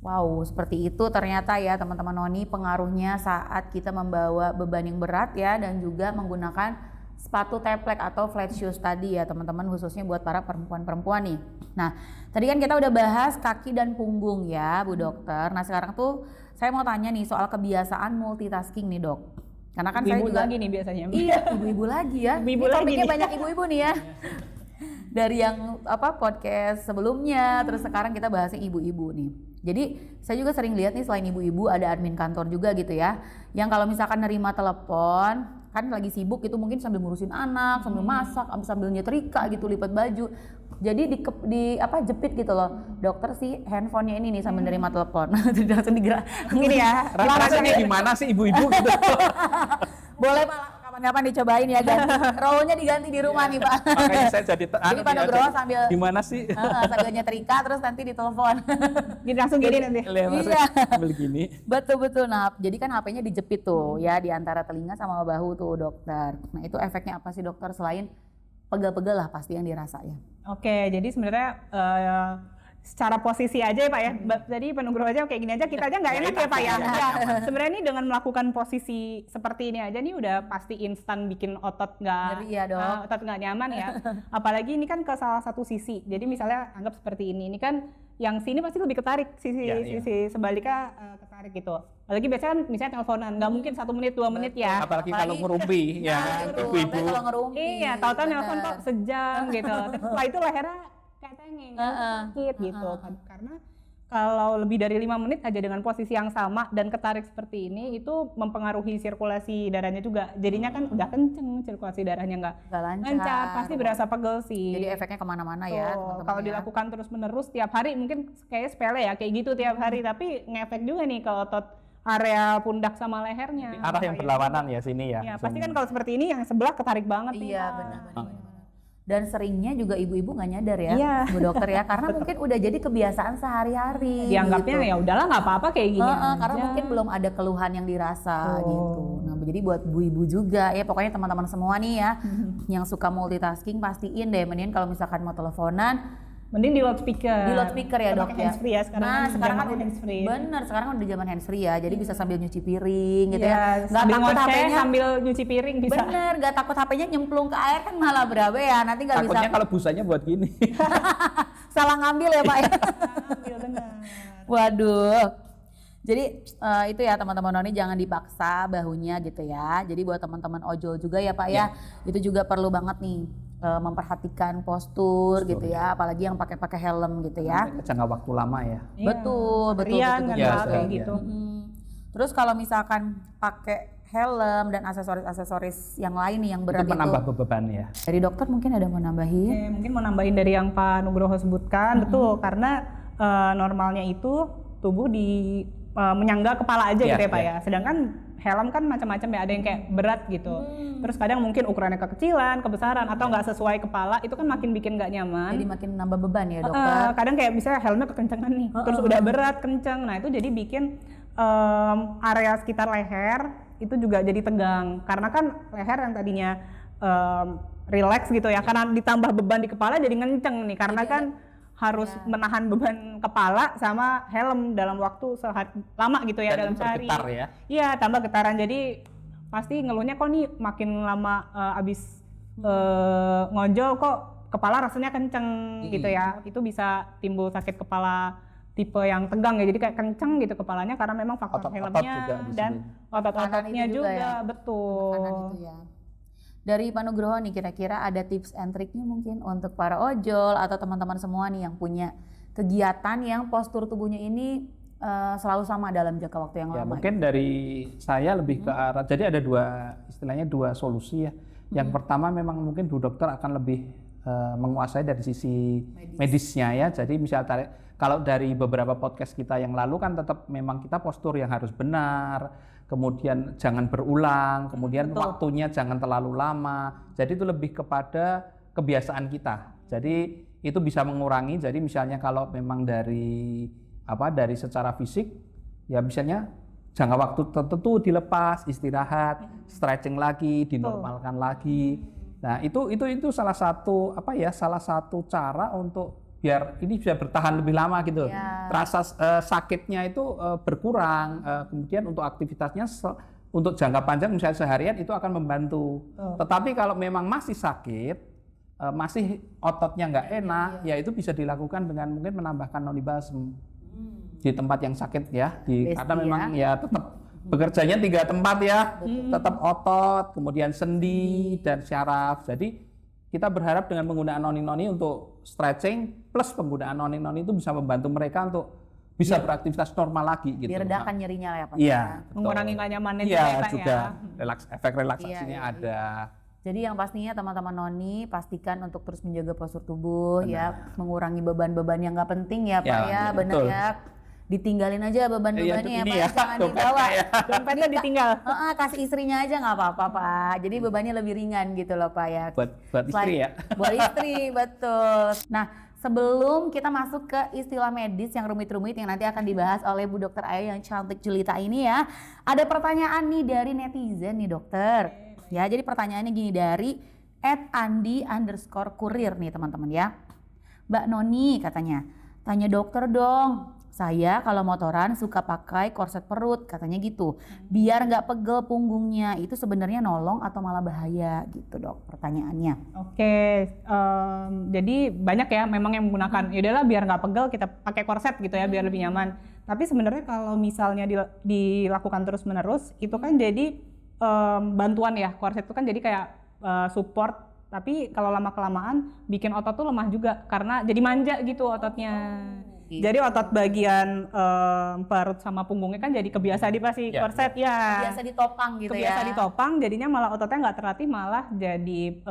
Wow, seperti itu ternyata ya teman-teman Noni, pengaruhnya saat kita membawa beban yang berat ya, dan juga menggunakan sepatu teplek atau flat shoes tadi ya teman-teman, khususnya buat para perempuan-perempuan nih. Nah, tadi kan kita udah bahas kaki dan punggung ya Bu Dokter. Nah sekarang tuh saya mau tanya nih soal kebiasaan multitasking nih Dok. Karena kan saya Ibu juga lagi nih biasanya. iya ibu-ibu lagi ya. Ibu-ibu Ini lagi topiknya nih. banyak ibu-ibu nih ya. Dari yang podcast sebelumnya, terus sekarang kita bahasnya ibu-ibu nih. Jadi saya juga sering lihat nih, selain ibu-ibu ada admin kantor juga gitu ya, yang kalau misalkan nerima telepon kan lagi sibuk itu mungkin sambil ngurusin anak, sambil masak, sambil nyetrika gitu, lipat baju. Jadi jepit gitu loh dokter si handphonenya ini nih sambil nerima telepon. Jadi langsung digerak. Gini ya, Rasanya gimana sih ibu-ibu gitu? Boleh Pak, kapan-kapan dicobain ya, ganti role-nya diganti di rumah nih Pak. Makanya saya jadi Jadi Pak Nugroho sambil gimana sih? sambil nyetrika terus nanti ditelepon. gini langsung gini nanti. Iya. Ambil gini. Betul. Nah, jadi kan HP-nya dijepit tuh ya di antara telinga sama bahu tuh dokter. Nah, itu efeknya apa sih dokter selain pegel-pegel lah pasti yang dirasa ya. Oke, jadi sebenarnya secara posisi aja ya Pak ya. Jadi penugroh aja kayak gini aja, kita aja nggak enak ya Pak ya. Ya, sebenarnya ini dengan melakukan posisi seperti ini aja nih udah pasti instan bikin otot Ngeri ya, Dok. otot nggak nyaman ya. Apalagi ini kan ke salah satu sisi. Jadi misalnya anggap seperti ini kan yang sini pasti lebih ketarik, sisi sebaliknya ketarik gitu. Apalagi biasanya kan misalnya teleponan, nggak mungkin 1 menit 2 menit ya. Apalagi kalau ngerumpi ya, Nah, itu ibu-ibu. apalagi kalau ngerumpi. Iya, tahu-tahu bener. nelpon kok sejam gitu. Tapi setelah itu lehernya kayak tengeng, sakit gitu. Karena kalau lebih dari 5 menit aja dengan posisi yang sama dan ketarik seperti ini, itu mempengaruhi sirkulasi darahnya juga. Jadinya kan udah kenceng sirkulasi darahnya nggak lancar, pasti berasa pegel sih. Jadi efeknya kemana-mana ya teman-teman. Kalau ya. dilakukan terus-menerus tiap hari mungkin kayak sepele ya, kayak gitu tiap hari, tapi ngefek juga nih ke otot area pundak sama lehernya. Arah yang berlawanan ya sini ya. Ya, pasti kan kalau seperti ini yang sebelah ketarik banget nih. Iya benar. Dan seringnya juga ibu-ibu nggak nyadar ya, Iya. Bu Dokter ya, karena mungkin udah jadi kebiasaan sehari-hari. Dianggapnya gitu. ya udahlah nggak apa-apa kayak gini Karena aja. mungkin belum ada keluhan yang dirasa gitu. Nah, jadi buat ibu-ibu juga ya, pokoknya teman-teman semua nih ya, yang suka multitasking pastiin deh, mendingan kalau misalkan mau teleponan Mending di loudspeaker. Di loudspeaker ya, Kita Dok pakai ya. handsfree ya sekarang. Nah, sekarang kan zamannya handsfree. bener, sekarang kan udah zaman handsfree ya. Jadi bisa sambil nyuci piring gitu ya. Nggak sambil takut ngoceh, HP-nya. sambil nyuci piring bisa. Bener, nggak takut HP-nya nyemplung ke air kan malah berapa ya. Nanti nggak bisa Takutnya kalau busanya buat gini. salah ngambil ya, Pak ya. Ambil benar. Waduh. Jadi itu ya teman-teman Noni, jangan dipaksa bahunya gitu ya. Jadi buat teman-teman ojol juga ya Pak ya, itu juga perlu banget nih memperhatikan postur gitu ya, apalagi yang pakai helm gitu ya. Jangka waktu lama ya. Iya, Betul, betul, Rian betul, kan betul. Pak, kayak Iya. gitu. Terus kalau misalkan pakai helm dan aksesoris-aksesoris yang lain nih yang berat Itu menambah itu, beban ya. dari dokter mungkin ada mau nambahin? Oke, mungkin mau nambahin dari yang Pak Nugroho sebutkan, betul, karena normalnya itu tubuh menyangga kepala aja gitu ya Pak ya. Sedangkan helm kan macam-macam ya, ada yang kayak berat gitu. Terus kadang mungkin ukurannya kekecilan, kebesaran, atau nggak sesuai kepala, itu kan makin bikin nggak nyaman. Jadi makin nambah beban ya dokter. Kadang kayak misalnya helmnya kekencengan nih, terus udah berat, kenceng. Nah itu jadi bikin area sekitar leher itu juga jadi tegang. Karena kan leher yang tadinya relax gitu ya, karena ditambah beban di kepala jadi ngenceng nih. Karena kan harus menahan beban kepala sama helm dalam waktu lama gitu ya, Dan dalam sehari. bergetar ya. Iya, tambah getaran. Jadi pasti ngeluhnya kok nih makin lama abis ngojol kok kepala rasanya kenceng gitu ya. Itu bisa timbul sakit kepala tipe yang tegang ya. Jadi kayak kenceng gitu kepalanya karena memang faktor Otot-otot helmnya juga di sini. dan otot-ototnya Tekanan itu juga, juga ya. betul. Makanan itu ya. Dari Pak Nugroho nih, kira-kira ada tips and triknya mungkin untuk para ojol atau teman-teman semua nih yang punya kegiatan yang postur tubuhnya ini selalu sama dalam jangka waktu yang Ya, lama. mungkin dari saya lebih ke arah, jadi ada dua solusi ya. Yang pertama memang mungkin Bu Dokter akan lebih menguasai dari sisi medisnya ya. Jadi misal kalau dari beberapa podcast kita yang lalu kan tetap memang kita postur yang harus benar, kemudian jangan berulang, kemudian waktunya jangan terlalu lama. Jadi itu lebih kepada kebiasaan kita. Jadi itu bisa mengurangi. Jadi misalnya kalau memang dari secara fisik ya misalnya jangka waktu tertentu dilepas, istirahat, stretching lagi, dinormalkan lagi. Nah, itu salah satu cara untuk biar ini bisa bertahan lebih lama gitu. Ya. Rasa sakitnya itu berkurang, kemudian untuk aktivitasnya untuk jangka panjang misalnya seharian itu akan membantu. Tetapi kalau memang masih sakit, masih ototnya nggak enak, ya itu bisa dilakukan dengan mungkin menambahkan noni balsem di tempat yang sakit ya. Karena memang ya tetap bekerjanya 3 tempat ya, tetap otot, kemudian sendi dan syaraf. Jadi kita berharap dengan penggunaan noni-noni untuk stretching plus penggunaan noni-noni itu bisa membantu mereka untuk bisa beraktivitas normal lagi gitu. Diredakan nyerinya lah ya Pak. Iya, Mengurangi nggak nyamannya iya, juga ya Pak juga ya. efek relaksasinya Iya. ada. Jadi yang pastinya teman-teman Noni pastikan untuk terus menjaga postur tubuh ya, mengurangi beban-beban yang nggak penting ya Pak Ya, ya, benar betul. ya. Ditinggalin aja beban-bebannya ya ini Pak, ya, jangan dompetnya dibawa. ya. Dompetnya ditinggal. Kasih istrinya aja nggak apa-apa Pak. Jadi bebannya lebih ringan gitu loh Pak ya. Buat istri ya. Buat istri, betul. Nah, sebelum kita masuk ke istilah medis yang rumit-rumit yang nanti akan dibahas oleh Bu Dokter Ayu yang cantik jelita ini ya, ada pertanyaan nih dari netizen nih dokter. Ya, jadi pertanyaannya gini dari @andi_kurir nih teman-teman ya. Mbak Noni katanya, tanya dokter dong. Saya kalau motoran suka pakai korset perut katanya gitu. Biar nggak pegel punggungnya. Itu sebenarnya nolong atau malah bahaya gitu dok pertanyaannya. Oke, jadi banyak ya memang yang menggunakan, yaudahlah biar nggak pegel kita pakai korset gitu ya biar lebih nyaman. Tapi sebenarnya kalau misalnya dilakukan terus-menerus, itu kan jadi bantuan ya, korset itu kan jadi kayak support. Tapi kalau lama-kelamaan bikin otot tuh lemah juga karena jadi manja gitu ototnya. Jadi otot bagian perut sama punggungnya kan jadi kebiasa dikasih korset ya. Biasa ditopang gitu Kebiasa ya. ditopang, jadinya malah ototnya nggak terlatih, malah jadi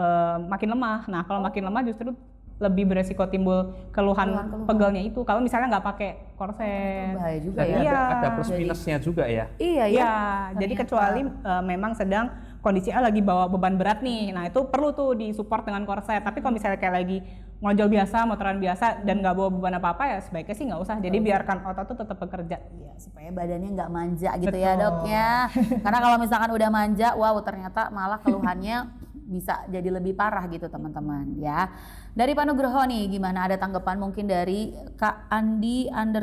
makin lemah. Nah kalau makin lemah justru lebih beresiko timbul keluhan pegelnya itu. Kalau misalnya nggak pakai korset. Bahaya juga Jadi ya. Iya. ada plus minusnya juga ya. Iya ya. Ya, jadi kecuali memang sedang kondisi lagi bawa beban berat nih, nah itu perlu tuh disupport dengan korset. Tapi kalau misalnya kayak lagi ngojol biasa, motoran biasa dan nggak bawa beban apa-apa ya sebaiknya sih nggak usah. Jadi biarkan otot tuh tetap bekerja. Iya, supaya badannya nggak manja gitu ya dok ya. Karena kalau misalkan udah manja, wow ternyata malah keluhannya bisa jadi lebih parah gitu teman-teman ya. Dari Pak Nugroho nih gimana, ada tanggapan mungkin dari Kak Andi _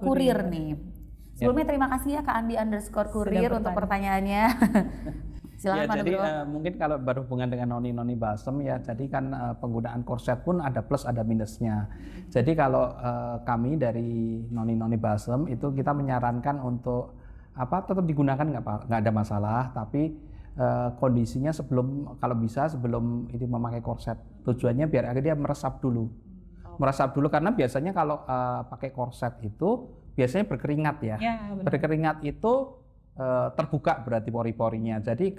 Kurir nih. Sebelumnya terima kasih ya Kak Andi _ Kurir untuk pertanyaannya. Silakan Ya, Pak jadi Nugroho. mungkin kalau berhubungan dengan noni balsem ya, jadi kan penggunaan korset pun ada plus ada minusnya. Jadi kalau kami dari noni balsem itu kita menyarankan untuk tetap digunakan, nggak ada masalah, tapi kondisinya kalau bisa sebelum ini memakai korset, tujuannya biar dia meresap dulu. Meresap dulu karena biasanya kalau pakai korset itu biasanya berkeringat ya. Berkeringat itu terbuka berarti pori-porinya. Jadi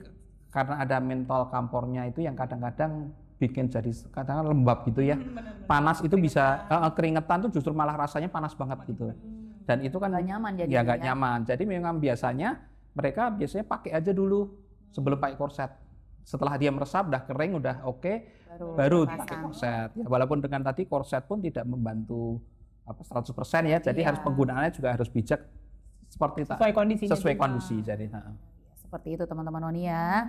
karena ada mentol kampornya itu yang kadang-kadang bikin jadi kadang lembab gitu ya. Panas itu bisa keringetan tuh justru malah rasanya panas banget gitu. Dan itu kan Nggak nyaman jadi ya nggak nyaman. Jadi memang mereka biasanya pakai aja dulu sebelum pakai korset. Setelah dia meresap udah kering udah oke, baru pakai korset. Ya, walaupun dengan tadi korset pun tidak membantu 100% ya. Jadi harus penggunaannya juga harus bijak seperti sesuai kondisi. Jadi seperti itu teman-teman noni ya.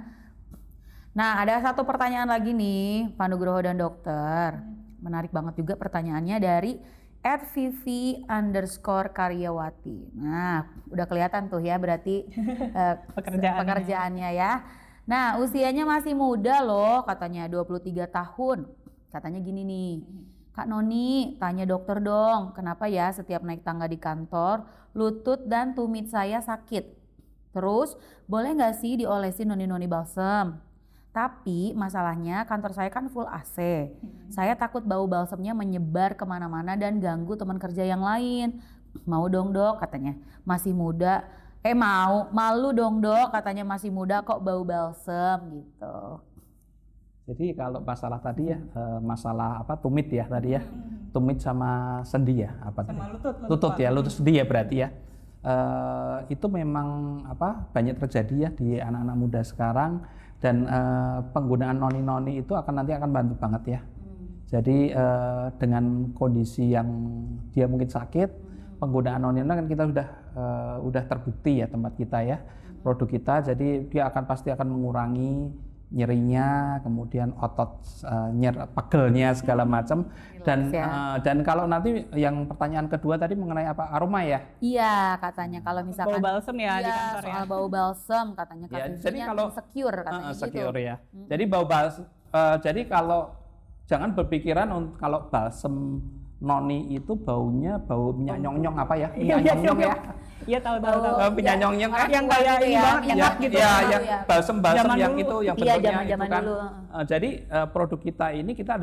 Nah, ada satu pertanyaan lagi nih Pak Nugroho dan dokter. Menarik banget juga pertanyaannya dari @vivi_karyawati. Nah, udah kelihatan tuh ya berarti pekerjaannya ya. Nah, usianya masih muda loh, katanya 23 tahun. Katanya gini nih, Kak Noni, tanya dokter dong, kenapa ya setiap naik tangga di kantor, lutut dan tumit saya sakit. Terus, boleh nggak sih diolesin noni balsem? Tapi masalahnya kantor saya kan full AC. Saya takut bau balsemnya menyebar kemana-mana dan ganggu teman kerja yang lain. Mau dong dok, katanya. Masih muda. Malu dong dok, katanya masih muda kok bau balsem gitu. Jadi kalau masalah tadi ya, masalah tumit ya tadi ya. Tumit sama sendi ya, sama lutut ya, lutut sendi ya berarti ya. Itu memang banyak terjadi ya di anak-anak muda sekarang. Dan penggunaan noni itu nanti akan bantu banget ya. Jadi dengan kondisi yang dia mungkin sakit, penggunaan noni kan kita udah terbukti ya tempat kita ya, produk kita. Jadi dia pasti akan mengurangi nyerinya, kemudian otot pegelnya segala macam. Dan kalau nanti yang pertanyaan kedua tadi mengenai aroma ya? Iya, katanya kalau misalkan bau balsem ya di kantor ya. Soal bau balsem katanya Ya, jadi kalau insecure katanya secure gitu. Ya. Jadi bau balsem. Jadi kalau jangan berpikiran kalau balsem noni itu baunya bau minyak nyong-nyong minyak nyong ya. Iya tahu. Minyak nyong-nyong kan yang kayak ini banget nyengat gitu. Iya, balsem yang itu yang bentuknya itu kan. Dulu. Jadi produk kita ini kita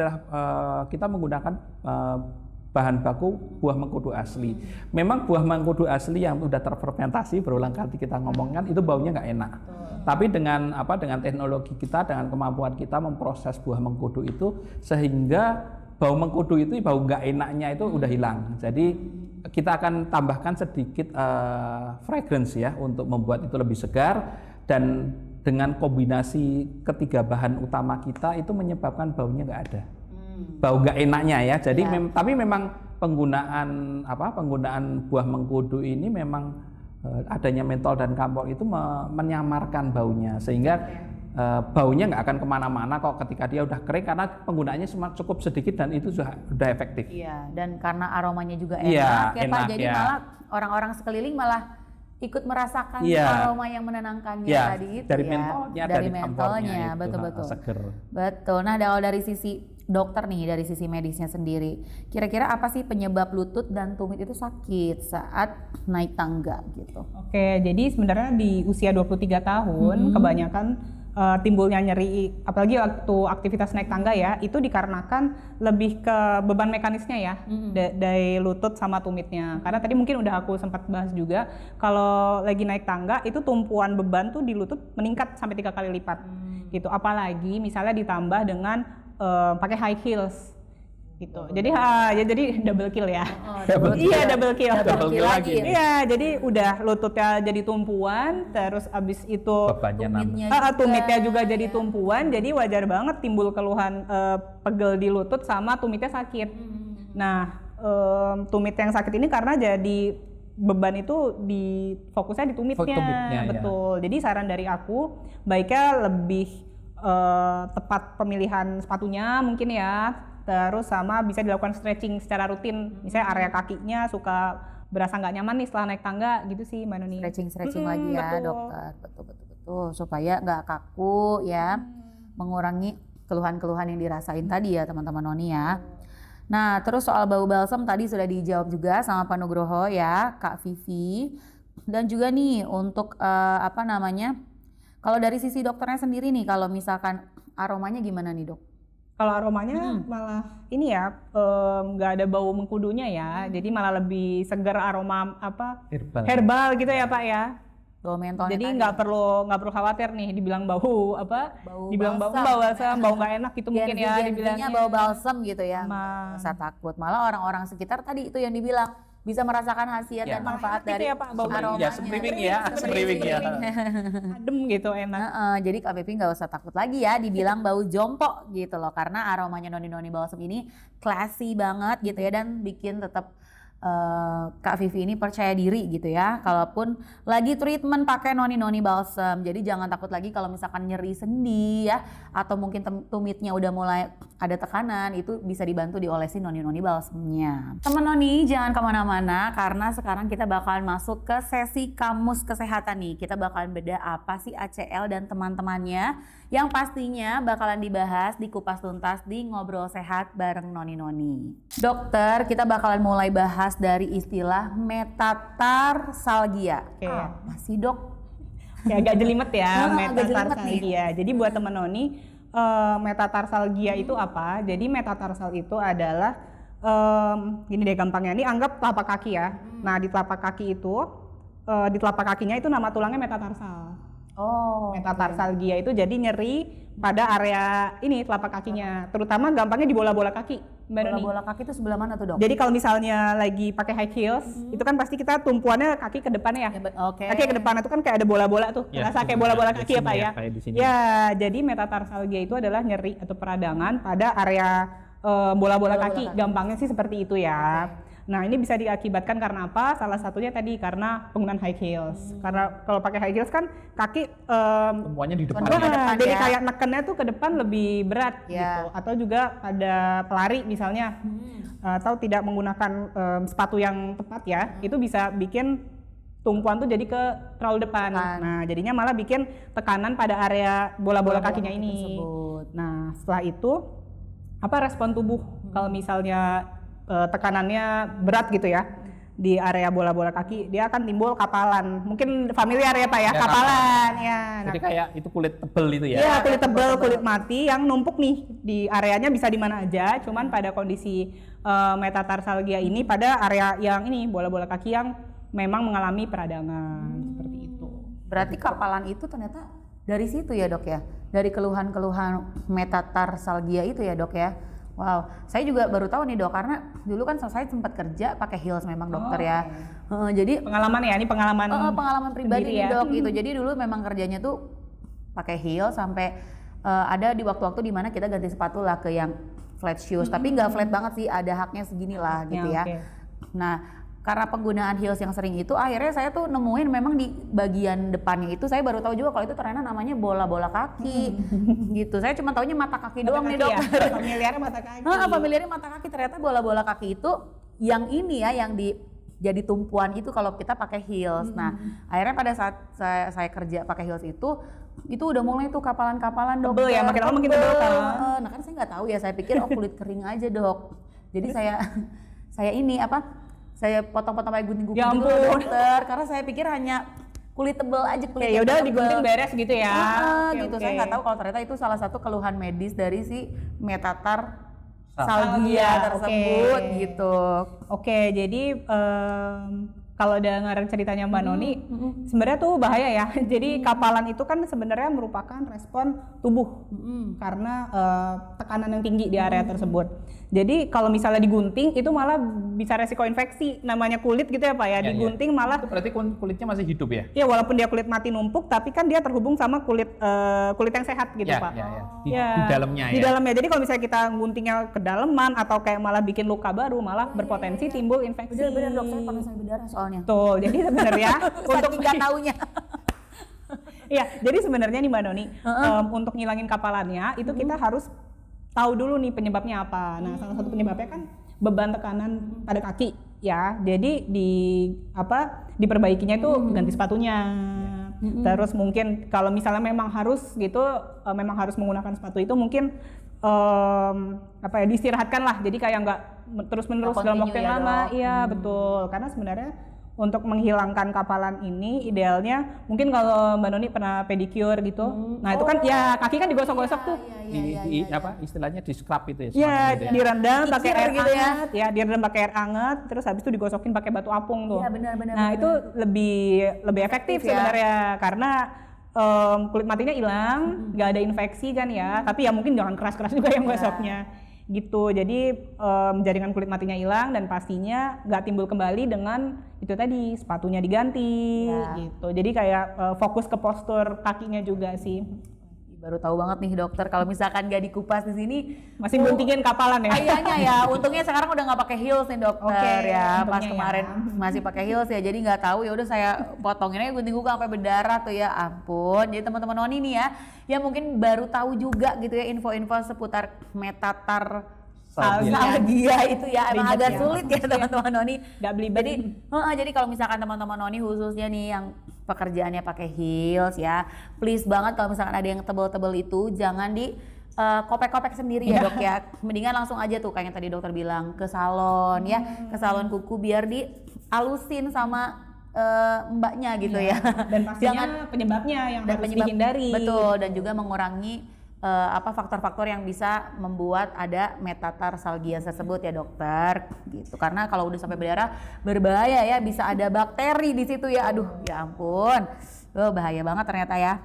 menggunakan bahan baku buah mengkudu asli. Memang buah mengkudu asli yang sudah terfermentasi, berulang kali kita ngomongkan itu baunya nggak enak. Tapi dengan teknologi kita, dengan kemampuan kita memproses buah mengkudu itu sehingga bau mengkudu itu, bau nggak enaknya itu udah hilang. Jadi kita akan tambahkan sedikit fragrance ya untuk membuat itu lebih segar, dan dengan kombinasi ketiga bahan utama kita itu menyebabkan baunya nggak ada. Bau nggak enaknya ya. Jadi tapi memang penggunaan buah mengkudu ini memang adanya mentol dan kampor itu menyamarkan baunya sehingga baunya nggak akan kemana-mana kok ketika dia udah kering, karena penggunaannya cukup sedikit dan itu sudah efektif. Iya, dan karena aromanya juga enak, Pak. Jadi malah orang-orang sekeliling malah ikut merasakan aroma yang menenangkannya tadi itu dari ya. Mentolnya, dari mentolnya, betul. Seger. Betul. Nah, kalau dari sisi dokter nih, dari sisi medisnya sendiri, kira-kira apa sih penyebab lutut dan tumit itu sakit saat naik tangga gitu? Oke, jadi sebenarnya di usia 23 tahun kebanyakan timbulnya nyeri, apalagi waktu aktivitas naik tangga ya, itu dikarenakan lebih ke beban mekanisnya ya, dari lutut sama tumitnya. Karena tadi mungkin udah aku sempat bahas juga, kalau lagi naik tangga itu tumpuan beban tuh di lutut meningkat sampai 3 kali lipat gitu. Apalagi misalnya ditambah dengan pakai high heels gitu. Jadi double kill ya. Double kill lagi. Iya, jadi udah lututnya jadi tumpuan, terus abis itu tumitnya juga jadi tumpuan. Jadi wajar banget timbul keluhan pegel di lutut sama tumitnya sakit. Nah, tumit yang sakit ini karena jadi beban itu fokusnya di tumitnya. Ya. Betul. Jadi saran dari aku baiknya lebih tepat pemilihan sepatunya mungkin ya. Terus sama bisa dilakukan stretching secara rutin. Misalnya area kakinya suka berasa nggak nyaman nih setelah naik tangga gitu sih Mbak Noni. Stretching lagi ya betul. dokter, betul supaya nggak kaku ya, mengurangi keluhan-keluhan yang dirasain tadi ya teman-teman Noni ya. Nah terus soal bau balsam tadi sudah dijawab juga sama Pak Nugroho ya, Kak Vivi. Dan juga nih untuk apa namanya, kalau dari sisi dokternya sendiri nih, kalau misalkan aromanya gimana nih dok? Kalau aromanya malah ini ya nggak ada bau mengkudunya ya, jadi malah lebih segar aroma apa herbal gitu ya Pak ya. Bau mentolnya Jadi tadi. nggak perlu khawatir nih dibilang bau apa, dibilang balsam. bau balsam, bau nggak enak gitu mungkin ya Dibilangnya bau balsam gitu ya, nggak usah takut. Malah orang-orang sekitar tadi itu yang dibilang bisa merasakan khasiat dan manfaat gitu dari ya, Pak, bau aromanya. Ya sempriwing ya, sempriwing ya. adem gitu enak. Jadi Kak Vivi nggak usah takut lagi ya dibilang bau jompo gitu loh, karena aromanya noni-noni balsam ini classy banget gitu ya, dan bikin tetap Kak Vivi ini percaya diri gitu ya, kalaupun lagi treatment pakai noni-noni balsam. Jadi jangan takut lagi kalau misalkan nyeri sendi ya, atau mungkin tumitnya udah mulai ada tekanan, itu bisa dibantu diolesin noni-noni balsamnya. Teman Noni jangan kemana-mana, karena sekarang kita bakalan masuk ke sesi kamus kesehatan nih. Kita bakalan beda apa sih ACL dan teman-temannya, yang pastinya bakalan dibahas di Kupas Tuntas di Ngobrol Sehat bareng Noni-Noni. Dokter, kita bakalan mulai bahas dari istilah metatarsalgia. Oke. Apa sih dok? Ya agak jelimet ya, Agak jelimet nih. metatarsalgia. Jadi buat teman Noni, metatarsalgia itu apa? Jadi metatarsal itu adalah gini deh gampangnya, ini anggap telapak kaki ya. Nah di telapak kaki itu, di telapak kakinya itu nama tulangnya metatarsal. Oh, Metatarsalgia itu jadi nyeri pada area ini telapak kakinya, terutama gampangnya di bola-bola kaki, Mbak Noni. bola-bola kaki itu sebelah mana tuh dok? Jadi kalau misalnya lagi pakai high heels, itu kan pasti kita tumpuannya kaki ke depannya ya. Oke. Kaki ke depan itu kan kayak ada bola-bola tuh, Ya, rasa kayak bola-bola di kaki ya sini Pak ya, ya. kayak di sini. Ya, jadi metatarsalgia itu adalah nyeri atau peradangan pada area bola-bola kaki. Gampangnya sih seperti itu ya. Nah ini bisa diakibatkan karena apa? Salah satunya tadi karena penggunaan high heels. Karena kalau pakai high heels kan kaki Semuanya di depan. Ke depan jadi ya. kayak nekennya tuh ke depan lebih berat gitu. Atau juga pada pelari misalnya, atau tidak menggunakan sepatu yang tepat ya, itu bisa bikin tumpuan tuh jadi ke terlalu depan. Nah jadinya malah bikin tekanan pada area bola-bola kakinya ini. tersebut. Nah setelah itu apa respon tubuh kalau misalnya tekanannya berat gitu ya di area bola-bola kaki, dia akan timbul kapalan. Mungkin familiar ya Pak ya, Ya, kapalan ya. Nah, Jadi kayak itu kulit tebel itu ya. iya, kulit tebal, kulit mati yang numpuk nih di areanya bisa di mana aja, cuman pada kondisi metatarsalgia ini pada area yang ini bola-bola kaki yang memang mengalami peradangan seperti itu. Berarti kapalan itu ternyata dari situ ya dok ya, dari keluhan-keluhan metatarsalgia itu ya dok ya. Wow, saya juga baru tahu nih dok, karena dulu kan saya sempat kerja pakai heels memang dokter ya. Jadi Pengalaman ya, ini pengalaman pengalaman pribadi sendiri nih ya. dok gitu. Jadi dulu memang kerjanya tuh pakai heels sampai ada di waktu-waktu dimana kita ganti sepatu lah ke yang flat shoes, tapi nggak flat banget sih, ada haknya segini lah gitu ya. oke. Nah karena penggunaan heels yang sering itu, akhirnya saya tuh nemuin memang di bagian depannya itu, saya baru tahu juga kalau itu ternyata namanya bola-bola kaki gitu. Saya cuma taunya mata kaki doang nih dok. Ya? Familiarnya mata kaki. Familiarnya mata kaki, ternyata bola-bola kaki itu yang ini ya, yang jadi tumpuan itu kalau kita pakai heels. Nah, akhirnya pada saat saya kerja pakai heels itu udah mulai tuh kapalan-kapalan dok. Tebel ya, makin lama makin tebel kan. Nah kan saya nggak tahu ya, saya pikir kulit kering aja dok. Jadi saya ini saya potong-potong pakai gunting-gunting Ya gitu ampun. loh, dokter, karena saya pikir hanya kulit tebel aja, kulit Ya udah tebel. digunting beres gitu ya. Oke, Gitu. oke. Saya nggak tahu kalau ternyata itu salah satu keluhan medis dari si metatarsalgia Salgia, tersebut oke. gitu. Oke, jadi kalau dengar ceritanya Mbak Noni, sebenarnya tuh bahaya ya. Jadi kapalan itu kan sebenarnya merupakan respon tubuh karena tekanan yang tinggi di area tersebut. Jadi kalau misalnya digunting itu malah bisa resiko infeksi, namanya kulit gitu ya Pak ya. Ya, Digunting malah Itu berarti kulitnya masih hidup ya? ya walaupun dia kulit mati numpuk, tapi kan dia terhubung sama kulit yang sehat gitu Ya, Pak. ya. Ya, Di dalamnya di ya. dalamnya. Jadi kalau misalnya kita guntingnya kedalaman atau kayak malah bikin luka baru, malah berpotensi timbul infeksi. Bener-bener dok, saya pernah sampai berdarah soalnya. Tuh, jadi sebenarnya untuk Saking nggak taunya. Iya, jadi sebenarnya nih Mbak Noni, untuk ngilangin kapalannya itu kita harus tahu dulu nih penyebabnya apa. Nah, salah satu penyebabnya kan beban tekanan pada kaki ya. Jadi diperbaikinya itu ganti sepatunya. Terus mungkin kalau misalnya memang harus gitu, memang harus menggunakan sepatu itu mungkin diistirahatkan lah. Jadi kayak nggak terus-menerus dalam waktu yang lama. Iya, betul. Karena sebenarnya untuk menghilangkan kapalan ini idealnya mungkin kalau Mbak Noni pernah pedicure gitu. Nah, itu kan ya kaki kan digosok-gosok tuh. Istilahnya di scrub itu ya. Iya, direndam pakai air gitu hangat, ya direndam pakai air hangat, terus habis itu digosokin pakai batu apung tuh. Iya, benar. Nah, itu lebih efektif sebenarnya karena kulit matinya hilang, nggak ada infeksi kan ya. Tapi ya mungkin jangan keras-keras juga yang gosoknya. Gitu, jadi jaringan kulit matinya hilang dan pastinya nggak timbul kembali dengan itu tadi sepatunya diganti gitu. Jadi kayak fokus ke postur kakinya juga sih. Baru tahu banget nih dokter kalau misalkan nggak dikupas di sini masih guntingin kapalan ya. Kayaknya ya, untungnya sekarang udah nggak pakai heels nih dokter ya. Pas kemarin masih pakai heels ya, jadi nggak tahu ya udah saya potongin aja gunting kuku sampai berdarah tuh ya ampun. Jadi teman-teman Noni nih ya mungkin baru tahu juga gitu ya info-info seputar metatar salgia itu ya emang agak sulit ya teman-teman Noni. Nggak belibet. Jadi kalau misalkan teman-teman Noni khususnya nih yang pekerjaannya pakai heels ya, please banget kalau misalkan ada yang tebel-tebel itu jangan di kopek-kopek sendiri ya dok ya. Mendingan langsung aja tuh kayak yang tadi dokter bilang ke salon ya, ke salon kuku biar dialusin sama mbaknya gitu ya. Dan pastinya penyebabnya yang harus dihindari. Betul, dan juga mengurangi faktor-faktor yang bisa membuat ada metatarsalgia tersebut ya dokter gitu. Karena kalau udah sampai berdarah berbahaya ya, bisa ada bakteri di situ ya. Aduh, ya ampun. Bahaya banget ternyata ya.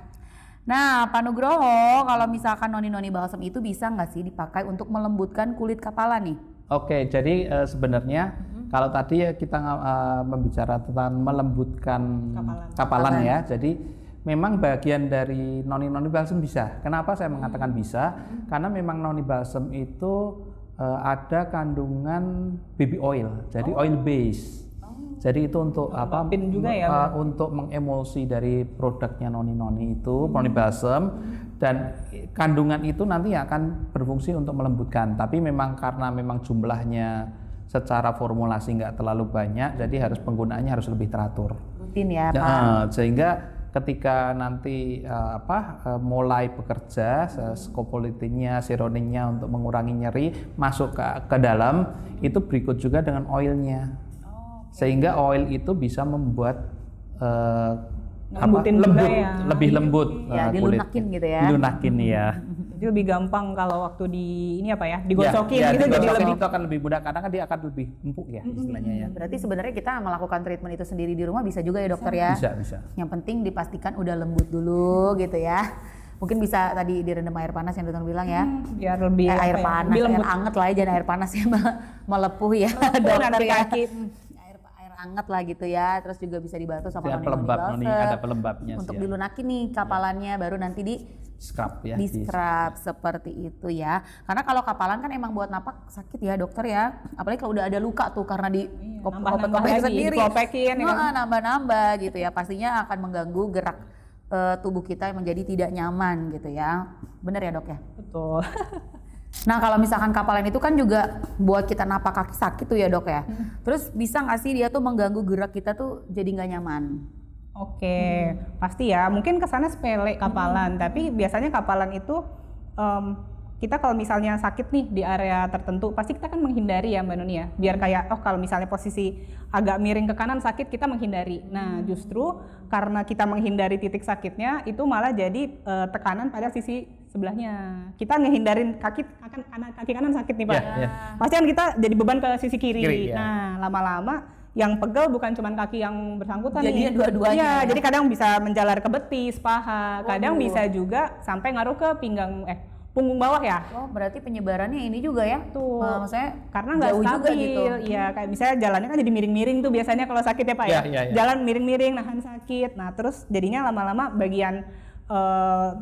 Nah, Pak Nugroho, kalau misalkan noni-noni balsam itu bisa nggak sih dipakai untuk melembutkan kulit kepala nih? Oke, jadi sebenarnya kalau tadi ya kita membicara tentang melembutkan kapalan ya. Jadi memang bagian dari noni balsam bisa. Kenapa saya mengatakan bisa? Karena memang noni balsam itu ada kandungan baby oil, jadi oil base. Jadi itu untuk juga ya, untuk mengemulsi dari produknya noni itu, noni balsam, dan kandungan itu nanti akan berfungsi untuk melembutkan. Tapi memang karena memang jumlahnya secara formulasi nggak terlalu banyak, jadi harus penggunaannya harus lebih teratur. Rutin ya, Pak. Sehingga ketika nanti mulai bekerja, scopoletinnya, seroninnya untuk mengurangi nyeri masuk ke dalam, itu berikut juga dengan oilnya. Sehingga oil itu bisa membuat lebih lembut dilunakin gitu ya. Dilunakin ya. Jadi lebih gampang kalau waktu digosokin gitu, jadi lebih itu akan lebih mudah karena kan dia akan lebih empuk ya istilahnya ya. Berarti sebenarnya kita melakukan treatment itu sendiri di rumah bisa juga ya dokter ya. Bisa. Yang penting dipastikan udah lembut dulu gitu ya. Mungkin bisa tadi direndam air panas yang dokter bilang ya. Biar lebih air panas, air anget lah ya, jangan air panas ya melepuh ya dokter ya. Air anget lah gitu ya. Terus juga bisa dibantu sama noni ada pelembabnya untuk dilunakin nih kapalannya, baru nanti di scrub ya. Di scrub seperti itu ya. Karena kalau kapalan kan emang buat napak sakit ya dokter ya. Apalagi kalau udah ada luka tuh karena di kopek-kopek sendiri. Nambah-nambah gitu ya. Pastinya akan mengganggu gerak tubuh kita yang menjadi tidak nyaman gitu ya. Bener ya dok ya? Betul. Nah kalau misalkan kapalan itu kan juga buat kita napak kaki sakit tuh ya dok ya. Terus bisa nggak sih dia tuh mengganggu gerak kita tuh jadi nggak nyaman? Oke, pasti ya. Mungkin kesannya sepele kapalan, tapi biasanya kapalan itu kita kalau misalnya sakit nih di area tertentu, pasti kita kan menghindari ya Mbak Noni ya. Biar kayak kalau misalnya posisi agak miring ke kanan sakit, kita menghindari. Nah justru karena kita menghindari titik sakitnya, itu malah jadi tekanan pada sisi sebelahnya. Kita ngehindarin kaki kanan sakit nih Pak. Pasti kan kita jadi beban ke sisi kiri. Nah lama-lama yang pegel bukan cuma kaki yang bersangkutan jadinya dua-duanya. Iya, jadi kadang bisa menjalar ke betis, paha, kadang bisa juga sampai ngaruh ke punggung bawah ya. Oh, berarti penyebarannya ini juga ya? Tuh. Maksudnya karena nggak stabil gitu. Iya, kayak misalnya jalannya kan jadi miring-miring tuh biasanya kalau sakit ya Pak ya. Jalan miring-miring, nahan sakit. Nah, terus jadinya lama-lama bagian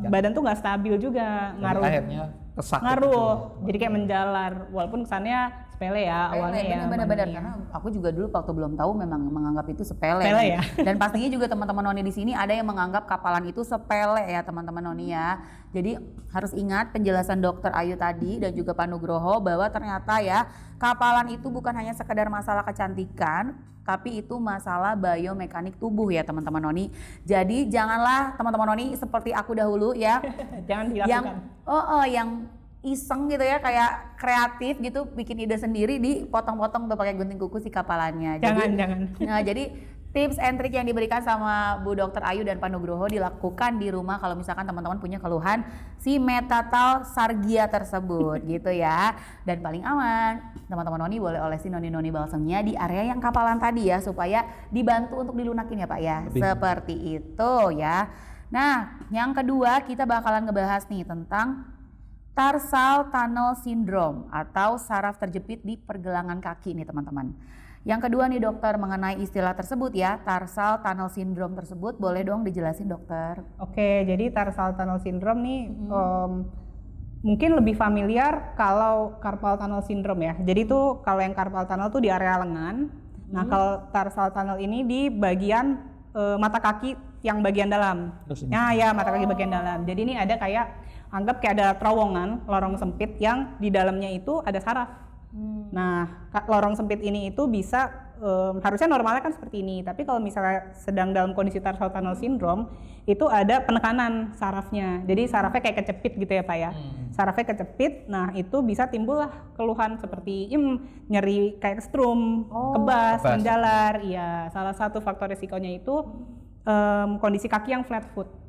badan tuh nggak stabil juga, ngaruh. Akhirnya kesakit ngaruh. Jadi kayak menjalar, walaupun kesannya sepele ya awalnya ya. Bener-bener Noni ya. karena aku juga dulu waktu belum tahu memang menganggap itu sepele. Sepele ya. Dan pastinya juga teman-teman Noni di sini ada yang menganggap kapalan itu sepele ya teman-teman Noni ya. Jadi harus ingat penjelasan Dokter Ayu tadi dan juga Pak Nugroho bahwa ternyata ya kapalan itu bukan hanya sekedar masalah kecantikan, tapi itu masalah biomekanik tubuh ya teman-teman Noni. Jadi janganlah teman-teman Noni seperti aku dahulu ya. Jangan dilakukan. Yang iseng gitu ya, kayak kreatif gitu, bikin ide sendiri, dipotong-potong tuh pakai gunting kuku si kapalannya. Jangan. Nah, jadi tips and trick yang diberikan sama Bu Dokter Ayu dan Pak Nugroho dilakukan di rumah kalau misalkan teman-teman punya keluhan si metatarsalgia tersebut gitu ya. Dan paling aman, teman-teman Noni boleh olesin noni-noni balsamnya di area yang kapalan tadi ya, supaya dibantu untuk dilunakin ya Pak ya. Seperti itu ya. Nah, yang kedua kita bakalan ngebahas nih tentang tarsal tunnel syndrome atau saraf terjepit di pergelangan kaki nih teman-teman. Yang kedua nih dokter mengenai istilah tersebut ya, tarsal tunnel syndrome tersebut boleh dong dijelasin dokter? Oke, jadi tarsal tunnel syndrome nih mungkin lebih familiar kalau carpal tunnel syndrome ya. Jadi tuh kalau yang carpal tunnel tuh di area lengan. Nah kalau tarsal tunnel ini di bagian mata kaki yang bagian dalam. Nah ya mata kaki bagian dalam. Jadi ini ada anggap kayak ada terowongan, lorong sempit yang di dalamnya itu ada saraf. Nah, lorong sempit ini itu bisa harusnya normalnya kan seperti ini, tapi kalau misalnya sedang dalam kondisi tarsal tunnel syndrome itu ada penekanan sarafnya. Jadi sarafnya kayak kecepit gitu ya Pak ya. Sarafnya kecepit, nah itu bisa timbullah keluhan seperti nyeri kayak strum, kebas, menjalar. Iya, salah satu faktor risikonya itu kondisi kaki yang flat foot.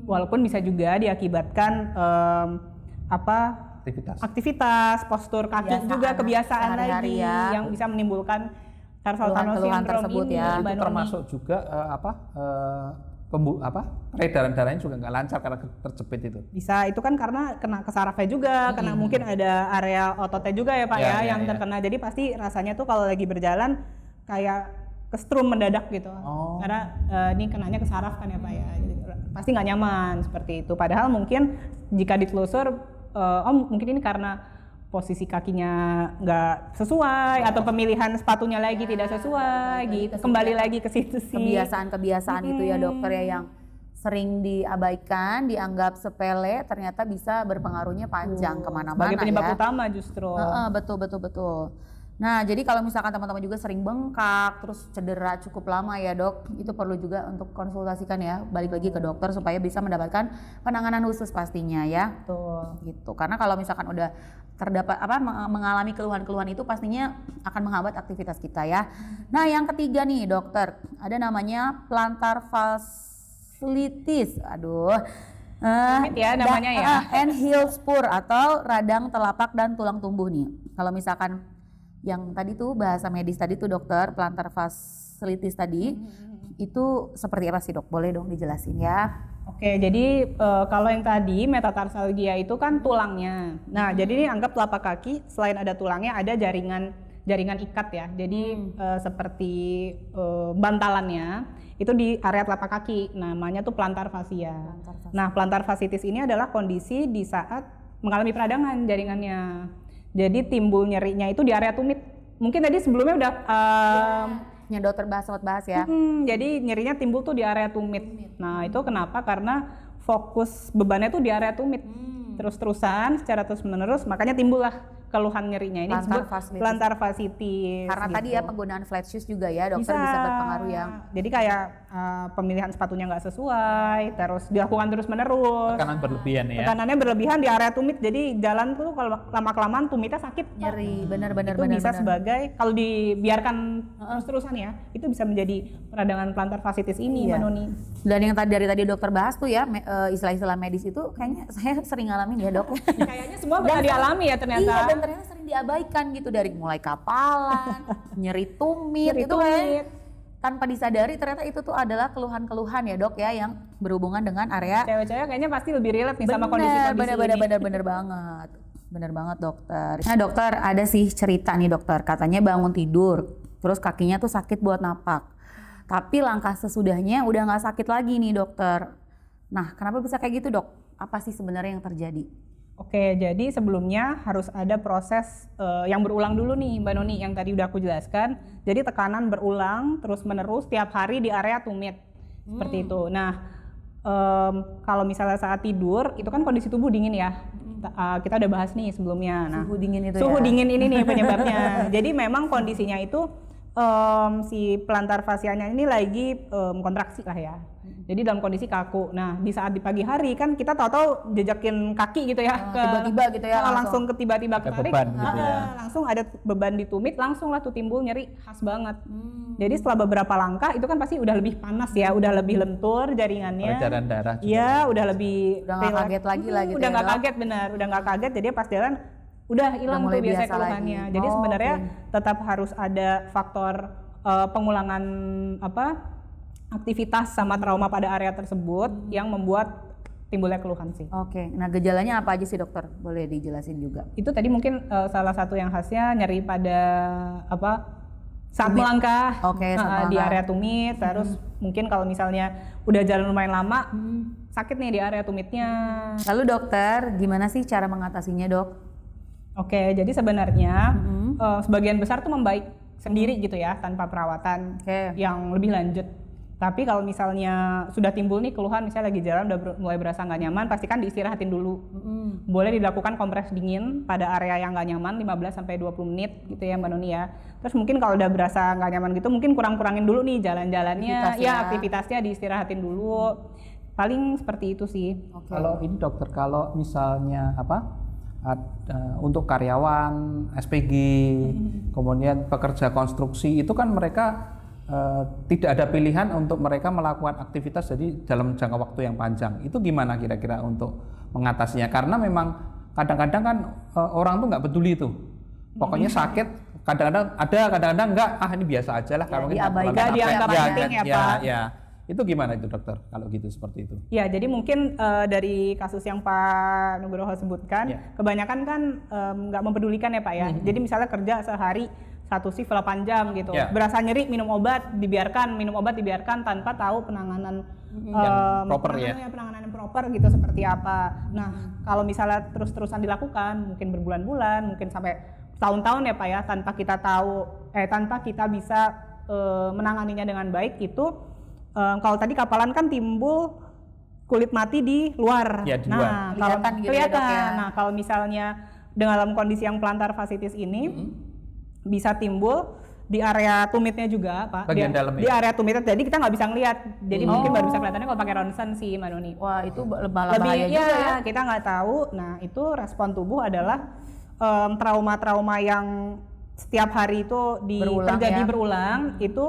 Walaupun bisa juga diakibatkan aktivitas postur kaki juga kebiasaan lagi ya, yang bisa menimbulkan tarsal tunnel syndrome tersebut ini. ya. Itu termasuk juga peredaran darahnya juga nggak lancar karena terjepit itu. Bisa, itu kan karena kena ke sarafnya juga, karena mungkin ada area ototnya juga ya Pak yang terkena. Jadi pasti rasanya tuh kalau lagi berjalan kayak kestrum mendadak gitu. Karena ini kenanya ke saraf kan ya Pak ya. Jadi, pasti nggak nyaman seperti itu. Padahal mungkin jika ditelusur, mungkin ini karena posisi kakinya nggak sesuai atau pemilihan sepatunya lagi tidak sesuai gitu. Kembali lagi ke situ sih. Kebiasaan itu ya dokter ya yang sering diabaikan, dianggap sepele, ternyata bisa berpengaruhnya panjang kemana-mana. Sebagai penyebab ya. utama justru. Betul. Nah, jadi kalau misalkan teman-teman juga sering bengkak, terus cedera cukup lama ya dok, itu perlu juga untuk konsultasikan ya, balik lagi ke dokter supaya bisa mendapatkan penanganan khusus pastinya ya. Betul. Gitu. Karena kalau misalkan udah terdapat mengalami keluhan-keluhan itu pastinya akan menghambat aktivitas kita ya. Nah, yang ketiga nih dokter, ada namanya plantar fasciitis. Ya namanya ya. And heel spur atau radang telapak dan tulang tumbuh nih. Kalau misalkan yang tadi tuh bahasa medis tadi tuh dokter, plantar fasciitis tadi itu seperti apa sih dok? Boleh dong dijelasin ya? Oke, jadi kalau yang tadi metatarsalgia itu kan tulangnya. Nah, jadi ini anggap telapak kaki selain ada tulangnya ada jaringan ikat ya. Jadi seperti bantalannya itu di area telapak kaki. Namanya tuh plantar fascia. Nah, plantar fasciitis ini adalah kondisi di saat mengalami peradangan jaringannya. Jadi timbul nyerinya itu di area tumit. Mungkin tadi sebelumnya udah yang dokter sempat bahas ya. Jadi nyerinya timbul tuh di area tumit. Nah itu kenapa? Karena fokus bebannya tuh di area tumit. Terus-terusan secara terus-menerus, makanya timbullah keluhan nyerinya ini disebut plantar fasciitis. Karena gitu. tadi ya penggunaan flat shoes juga ya dokter bisa berpengaruh ya. Jadi kayak pemilihan sepatunya nggak sesuai, terus dilakukan terus-menerus. Tekanan berlebihan ya. Tekanannya berlebihan di area tumit, jadi jalan tuh kalau lama-kelamaan tumitnya sakit. Nyeri, benar-benar. Itu bisa sebagai kalau dibiarkan terus-terusan ya, itu bisa menjadi peradangan plantar fasciitis ini, Mbak Noni. Dan yang dari tadi dokter bahas tuh ya istilah-istilah medis itu kayaknya saya sering ngalamin ya dok. Kayaknya semua pernah dialami ya ternyata. Iya, dan ternyata sering diabaikan gitu dari mulai kapalan, nyeri tumit itu kan tanpa disadari ternyata itu tuh adalah keluhan-keluhan ya dok ya yang berhubungan dengan area. Cewek-cewek kayaknya pasti lebih relate nih sama kondisi-kondisi ini. Bener banget dokter. Nah dokter ada sih cerita nih dokter, katanya bangun tidur terus kakinya tuh sakit buat napak. Tapi langkah sesudahnya udah nggak sakit lagi nih dokter. Nah kenapa bisa kayak gitu dok? Apa sih sebenarnya yang terjadi? Oke, jadi sebelumnya harus ada proses yang berulang dulu nih Mbak Noni, yang tadi udah aku jelaskan. Jadi tekanan berulang terus-menerus tiap hari di area tumit, seperti itu. Nah, kalau misalnya saat tidur, itu kan kondisi tubuh dingin ya. Kita udah bahas nih sebelumnya. Nah, Suhu dingin itu suhu ya. dingin ini nih penyebabnya. Jadi memang kondisinya itu si plantar fascianya ini lagi kontraksi lah ya. Jadi dalam kondisi kaku. Nah, di saat di pagi hari kan kita tahu-tahu jejakin kaki gitu ya, tiba-tiba gitu ya, langsung ke tiba-tiba Ada ketarik, beban gitu ya. langsung ada beban di tumit, langsung lah tuh timbul nyeri khas banget. Jadi setelah beberapa langkah itu kan pasti udah lebih panas ya, udah lebih lentur jaringannya. Peredaran darah juga. Iya, udah lebih Udah nggak relax. kaget lagi lah gitu Udah ya, nggak Dok? kaget, benar, udah nggak kaget. Jadi pas jalan udah hilang mulai tuh biasanya biasa keluhannya. lagi. Jadi Oh, sebenarnya oke. tetap harus ada faktor pengulangan aktivitas sama trauma pada area tersebut yang membuat timbulnya keluhan sih. Oke, nah gejalanya apa aja sih dokter? Boleh dijelasin juga. Itu tadi mungkin salah satu yang khasnya nyeri pada saat melangkah, Oke, saat di melangkah. area tumit. Terus mungkin kalau misalnya udah jalan lumayan lama, sakit nih di area tumitnya. Lalu dokter, gimana sih cara mengatasinya dok? Oke, jadi sebenarnya sebagian besar tuh membaik sendiri gitu ya, tanpa perawatan Oke. yang lebih lanjut. Tapi kalau misalnya sudah timbul nih keluhan, misalnya lagi jalan udah mulai berasa nggak nyaman, pastikan diistirahatin dulu. Boleh dilakukan kompres dingin pada area yang nggak nyaman 15-20 menit gitu ya Mbak Noni ya. Terus mungkin kalau udah berasa nggak nyaman gitu, mungkin kurangin dulu nih jalan-jalannya, Aktivitasnya. aktivitasnya diistirahatin dulu. Paling seperti itu sih. Oke. Kalau ini dokter, kalau misalnya untuk karyawan SPG, kemudian pekerja konstruksi itu kan mereka tidak ada pilihan untuk mereka melakukan aktivitas jadi dalam jangka waktu yang panjang. Itu gimana kira-kira untuk mengatasinya? Karena memang kadang-kadang kan orang tuh nggak peduli itu. Pokoknya sakit, kadang-kadang ada, kadang-kadang enggak. Ini biasa aja lah. Ya, Kalau kita diabaikan, melakukan dianggap apa- penting ya, Pak. Ya. Itu gimana itu dokter? Kalau gitu seperti itu. Ya, jadi mungkin dari kasus yang Pak Nugroho sebutkan, Ya. kebanyakan kan nggak mempedulikan ya Pak ya. Jadi misalnya kerja sehari satu shift 8 jam gitu, Ya. berasa nyeri minum obat dibiarkan tanpa tahu penanganan Yang proper ya. penanganan yang proper gitu seperti apa. Nah, kalau misalnya terus-terusan dilakukan, mungkin berbulan-bulan, mungkin sampai tahun-tahun ya Pak ya, tanpa kita bisa menanganinya dengan baik itu. Kalau tadi kapalan kan timbul kulit mati di luar. Ya, di nah, luar. kalau Kelihatan gitu ya, kelihatan. Dok, ya. Nah, kalau misalnya dalam kondisi yang plantar fasciitis ini bisa timbul di area tumitnya juga, Pak. Bagian dalam ya? Di area tumitnya, jadi kita nggak bisa ngelihat. Jadi mungkin baru bisa kelihatannya kalau pakai ronsen sih, Mbak Noni. Wah itu malah Lebih bahaya juga ya. kita nggak tahu. Nah, itu respon tubuh adalah trauma-trauma yang setiap hari itu Berulang terjadi ya. berulang itu.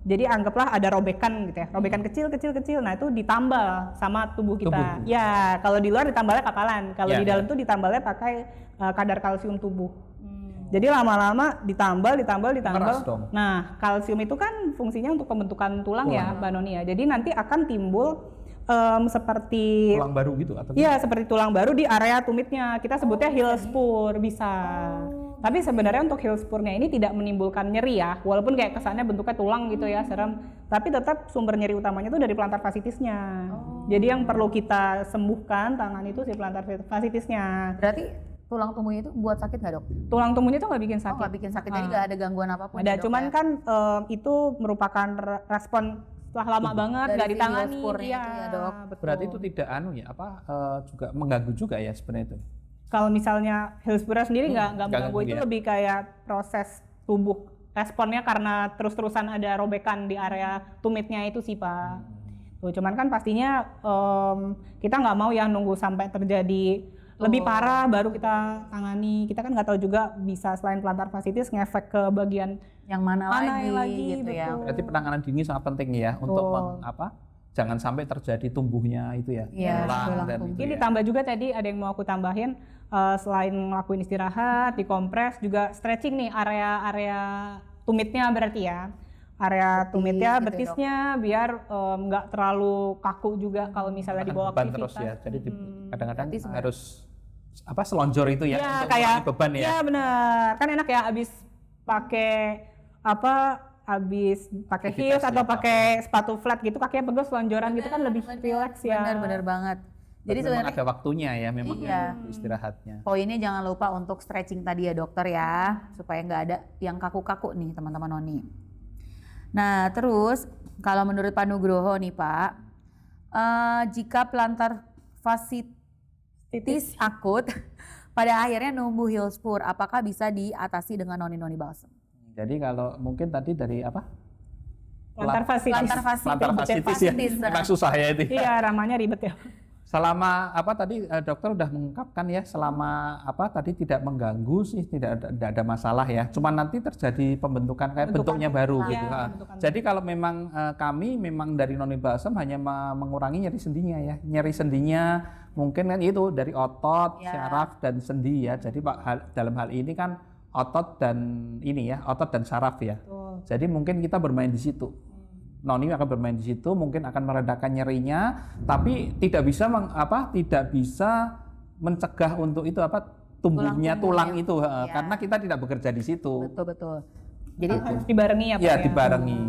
Jadi anggaplah ada robekan gitu ya, robekan kecil. Nah itu ditambal sama tubuh kita. Tubuh. Ya, kalau di luar ditambalnya kapalan, kalau Ya, di dalam ya. tuh ditambalnya pakai kadar kalsium tubuh. Jadi lama-lama ditambal. Keras dong. Nah, kalsium itu kan fungsinya untuk pembentukan tulang ya, Mbak Noni ya. Jadi nanti akan timbul seperti Tulang baru gitu atau iya, seperti tulang baru di area tumitnya. Kita sebutnya heel spur bisa. Tapi sebenarnya untuk heel spurnya ini tidak menimbulkan nyeri ya. Walaupun kayak kesannya bentuknya tulang gitu ya, serem. Tapi tetap sumber nyeri utamanya itu dari plantar fasciitisnya. Jadi yang perlu kita sembuhkan tangan itu si plantar fasciitisnya. Berarti tulang tumbuhnya itu buat sakit nggak dok? Tulang tumbuhnya tuh nggak bikin Oh sakit. nggak bikin sakit, jadi nggak ada gangguan apapun. Ada, ya, Dok, cuman ya? kan itu merupakan respon setelah lama banget Dari nggak si ditangani. heel spurnya itu ya, Dok. Betul. berarti itu tidak juga mengganggu juga ya sebenarnya itu. Kalau misalnya heel spur sendiri nggak nggak mengganggu, ganggu itu ya. lebih kayak proses tubuh responnya karena terus-terusan ada robekan di area tumitnya itu sih Pak. Tuh, cuman kan pastinya kita nggak mau ya nunggu sampai terjadi lebih parah baru kita tangani. Kita kan nggak tahu juga bisa selain plantar fasciitis ngefek ke bagian yang mana, lagi gitu ya. betul. Berarti penanganan dini sangat penting ya untuk jangan sampai terjadi tumbuhnya itu ya. Iya, tulang tulang dan tumbuh. itu Ini ya. ditambah juga tadi ada yang mau aku tambahin, selain ngelakuin istirahat, dikompres, juga stretching nih area tumitnya berarti ya. Area Betis tumitnya, gitu ya, betisnya biar nggak terlalu kaku juga kalau misalnya Nahan dibawa beban aktivitas. terus ya. Jadi kadang-kadang Berarti sebenarnya- harus selonjor itu ya Iya, untuk kayak mengurangi beban ya. Iya benar. Kan enak ya abis pakai heels Aktivitas atau ya, pakai sepatu flat gitu kakinya pegel selonjoran gitu kan lebih relax ya. Bener banget. Jadi memang sebenarnya ada waktunya ya memang iya. istirahatnya. Poinnya jangan lupa untuk stretching tadi ya dokter ya, supaya nggak ada yang kaku-kaku nih teman-teman Noni. Nah terus kalau menurut Pak Nugroho nih Pak, jika plantar fasciitis akut pada akhirnya numbuh heel spur, apakah bisa diatasi dengan noni-noni balsam? Jadi kalau mungkin tadi dari apa? Plantar fasciitis. Plantar fasciitis ya. Memang susah ya itu. Iya, namanya ribet ya. Selama apa tadi dokter udah mengungkapkan ya, selama apa tadi tidak mengganggu sih tidak ada masalah ya. Cuma nanti terjadi pembentukan kayak bentuknya baru gitu. Jadi kalau memang kami memang dari noni balsam hanya mengurangi nyeri sendinya ya. Nyeri sendinya mungkin kan itu dari otot, syaraf dan sendi ya. Jadi Pak dalam hal ini kan otot dan ini ya, otot dan syaraf ya. Jadi mungkin kita bermain di situ. Noni akan bermain di situ, mungkin akan meredakan nyerinya, tapi tidak bisa tidak bisa mencegah untuk itu tumbuhnya tulang itu, karena kita tidak bekerja di situ. Betul. Jadi harus dibarengi ya Pak ya? Dibarengi.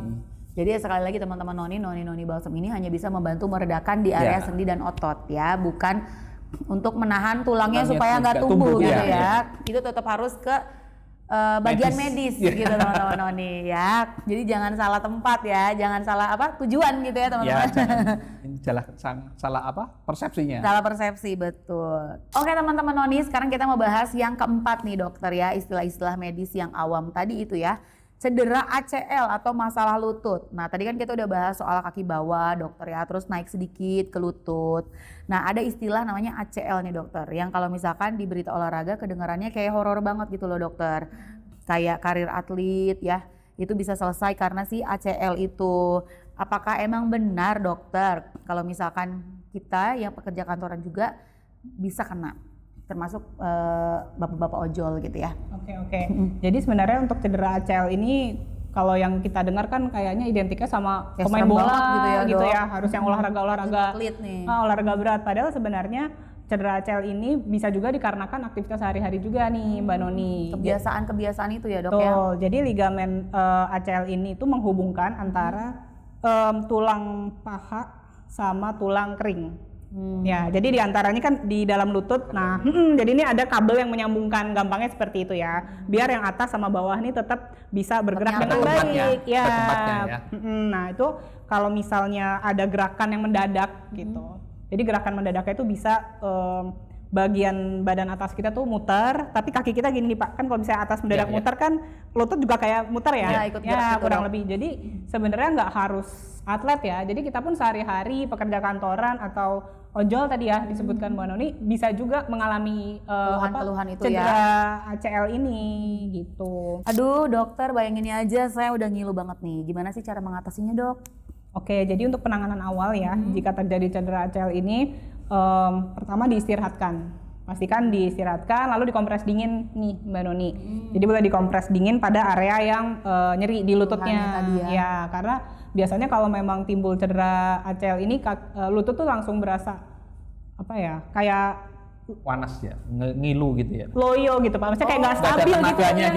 Jadi sekali lagi teman-teman noni balsam ini hanya bisa membantu meredakan di area sendi dan otot ya, bukan untuk menahan tulangnya supaya nggak tumbuh gitu ya. Itu tetap harus ke bagian medis gitu teman-teman Noni ya. Jadi jangan salah tempat ya, jangan salah tujuan gitu ya teman-teman. Ya, salah persepsinya. Salah persepsi, betul. Oke teman-teman Noni, sekarang kita mau bahas yang keempat nih dokter ya, istilah-istilah medis yang awam tadi itu ya. Cedera ACL atau masalah lutut. Nah tadi kan kita udah bahas soal kaki bawah dokter ya, terus naik sedikit ke lutut. Nah ada istilah namanya ACL nih dokter, yang kalau misalkan di berita olahraga kedengarannya kayak horor banget gitu loh dokter. Kayak karir atlet ya, itu bisa selesai karena si ACL itu. Apakah emang benar dokter kalau misalkan kita yang pekerja kantoran juga bisa kena? Termasuk bapak-bapak ojol gitu ya. Oke. Jadi sebenarnya untuk cedera ACL ini kalau yang kita dengar kan kayaknya identiknya sama kayak pemain bola gitu ya, harus yang olahraga olahraga berat. Padahal sebenarnya cedera ACL ini bisa juga dikarenakan aktivitas sehari-hari juga nih Mbak Noni. Kebiasaan itu ya dok ya. Jadi ligamen ACL ini itu menghubungkan antara tulang paha sama tulang kering. Ya, jadi diantaranya kan di dalam lutut. Nah, jadi ini ada kabel yang menyambungkan, gampangnya seperti itu ya. Biar yang atas sama bawah ini tetap bisa bergerak dengan baik. Ya. Nah, itu kalau misalnya ada gerakan yang mendadak gitu. Jadi gerakan mendadaknya itu bisa bagian badan atas kita tuh muter, tapi kaki kita gini nih Pak. Kan kalau misalnya atas mendadak muter kan lutut juga kayak muter ya. Ya, kurang lebih. Jadi sebenarnya nggak harus atlet ya. Jadi kita pun sehari-hari pekerja kantoran atau ojol tadi ya disebutkan Mbak Noni bisa juga mengalami keluhan-keluhan itu cedera ya. ACL ini gitu. Aduh dokter, bayangin aja saya udah ngilu banget nih. Gimana sih cara mengatasinya dok? Oke, jadi untuk penanganan awal ya, jika terjadi cedera ACL ini pertama diistirahatkan. Pastikan diistirahatkan lalu dikompres dingin nih Mbak Noni. Jadi boleh dikompres dingin pada area yang nyeri di lututnya tadi ya. Ya, karena biasanya kalau memang timbul cedera ACL ini lutut tuh langsung berasa kayak panas ya, ngilu gitu ya. Loyo gitu Pak, maksudnya kayak nggak stabil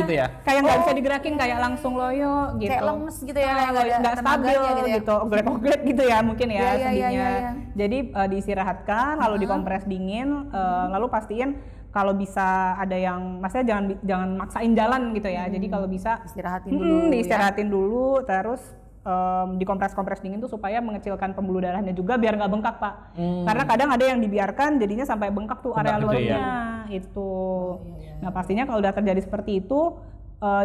gitu ya. Kayak nggak bisa digerakin, kayak langsung loyo gitu. Kayak lemes gitu ya, kayak nggak stabil gitu, oglek-oglek gitu ya mungkin ya sendinya. Iya. Jadi diistirahatkan, lalu dikompres dingin, lalu pastiin kalau bisa ada yang, maksudnya jangan maksain jalan gitu ya. Jadi kalau bisa diistirahatin dulu, terus dikompres dingin tuh supaya mengecilkan pembuluh darahnya juga biar nggak bengkak Pak. Karena kadang ada yang dibiarkan jadinya sampai bengkak tuh area lututnya itu. Nah pastinya kalau udah terjadi seperti itu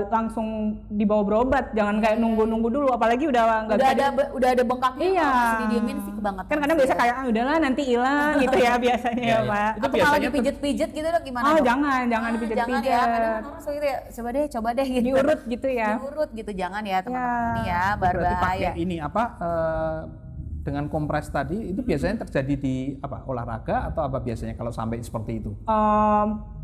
langsung dibawa berobat, jangan kayak nunggu dulu, apalagi udah ada bengkaknya masih didiemin sih kebangetan. Kan kadang biasa kayak udahlah nanti hilang gitu ya biasanya ya Pak. Itu malah dipijet-pijet gitu dok, gimana dok? Jangan dipijet-pijet. Jangan ya, kadang orang suka gitu ya, coba deh gitu. Diurut gitu ya. Diurut gitu, jangan ya teman-teman ini ya, berbahaya. Ini dengan kompres tadi itu biasanya terjadi di olahraga atau apa biasanya kalau sampai seperti itu?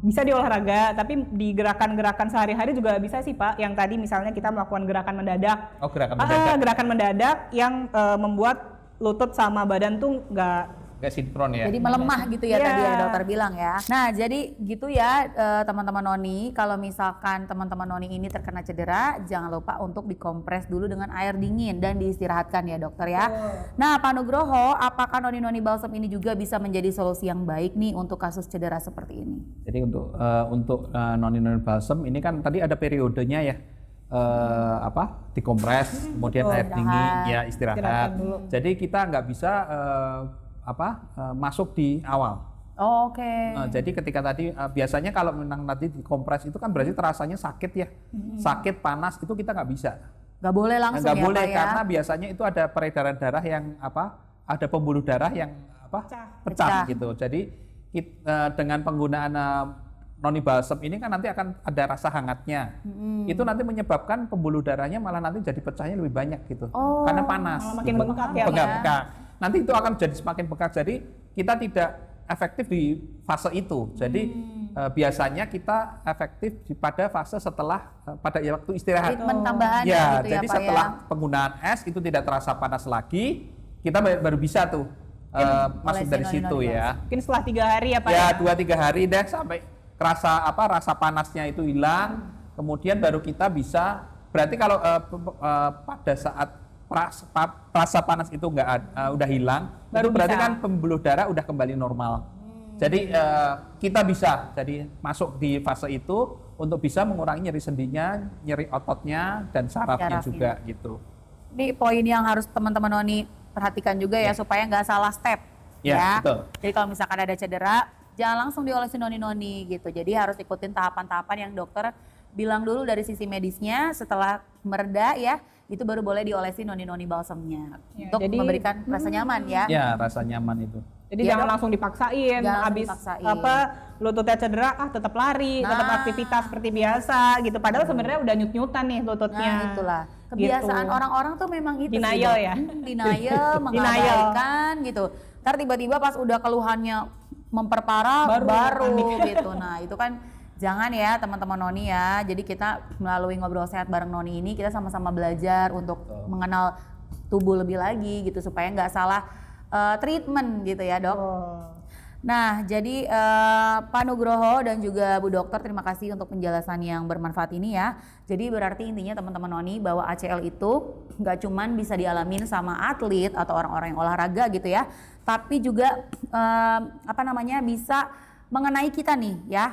Bisa di olahraga, tapi di gerakan-gerakan sehari-hari juga bisa sih Pak. Yang tadi misalnya kita melakukan gerakan mendadak. Gerakan mendadak. Gerakan mendadak yang membuat lutut sama badan tuh nggak kayak sinkron ya. Jadi melemah gitu ya Iya. tadi ya dokter bilang ya. Nah jadi gitu ya teman-teman Noni, kalau misalkan teman-teman Noni ini terkena cedera, jangan lupa untuk dikompres dulu dengan air dingin dan diistirahatkan ya dokter ya. Nah Pak Nugroho, apakah Noni-Noni Balsam ini juga bisa menjadi solusi yang baik nih untuk kasus cedera seperti ini? Jadi untuk noni-noni balsam ini kan tadi ada periodenya ya. Dikompres, kemudian air dingin, ya istirahat. dulu. Jadi kita nggak bisa masuk di awal. Oh, oke. Jadi ketika tadi biasanya kalau memang nanti dikompres itu kan berarti terasanya sakit ya, sakit panas itu kita nggak bisa. Nggak boleh langsung Nggak ya boleh Pak ya? karena biasanya itu ada peredaran darah yang ada pembuluh darah yang Pecah. pecah gitu. Jadi dengan penggunaan noni balsam ini kan nanti akan ada rasa hangatnya. Itu nanti menyebabkan pembuluh darahnya malah nanti jadi pecahnya lebih banyak gitu. Oh, Karena panas. malah makin gitu. bengkak ya, Pak. Bengkak. Nanti itu akan jadi semakin bengkak. Jadi kita tidak efektif di fase itu. Jadi biasanya kita efektif pada fase setelah pada waktu istirahat. Treatment tambahan Ya, gitu jadi ya Pak setelah ya? penggunaan es itu tidak terasa panas lagi, kita baru bisa tuh masuk olesi dari situ noni-noni ya. Mungkin setelah 3 hari ya Pak Ya 2-3 hari deh sampai rasa panasnya itu hilang, kemudian baru kita bisa. Berarti kalau pada saat rasa panas itu udah hilang, Baru itu berarti bisa. kan pembuluh darah udah kembali normal. Jadi kita bisa jadi masuk di fase itu untuk bisa mengurangi nyeri sendinya, nyeri ototnya dan sarafnya Sarafnya. juga gitu. Ini poin yang harus teman-teman Noni perhatikan juga ya supaya nggak salah step Ya, betul. Jadi kalau misalkan ada cedera, jangan langsung diolesin Noni-Noni gitu. Jadi harus ikutin tahapan-tahapan yang dokter bilang dulu dari sisi medisnya. Setelah mereda ya, itu baru boleh diolesin Noni-Noni balsamnya Ya, untuk jadi- memberikan rasa nyaman ya. Ya rasa nyaman itu. Jadi Iya, jangan Dok. langsung dipaksain, Jangan habis dipaksain. lututnya cedera, tetap lari, tetap Nah. aktivitas seperti biasa gitu. Padahal sebenarnya udah nyut-nyutan nih lututnya. Nah itulah kebiasaan Gitu. orang-orang tuh memang itu Denial sih, Dok. ya? Denial, mengabaikan gitu. Ntar tiba-tiba pas udah keluhannya memperparah baru gitu. Nah itu kan jangan ya teman-teman Noni ya. Jadi kita melalui ngobrol sehat bareng Noni ini kita sama-sama belajar untuk mengenal tubuh lebih lagi gitu supaya nggak salah treatment gitu ya dok. Nah, jadi Pak Nugroho dan juga Bu Dokter terima kasih untuk penjelasan yang bermanfaat ini ya. Jadi berarti intinya teman-teman Noni bahwa ACL itu nggak cuman bisa dialamin sama atlet atau orang-orang yang olahraga gitu ya, tapi juga bisa mengenai kita nih ya,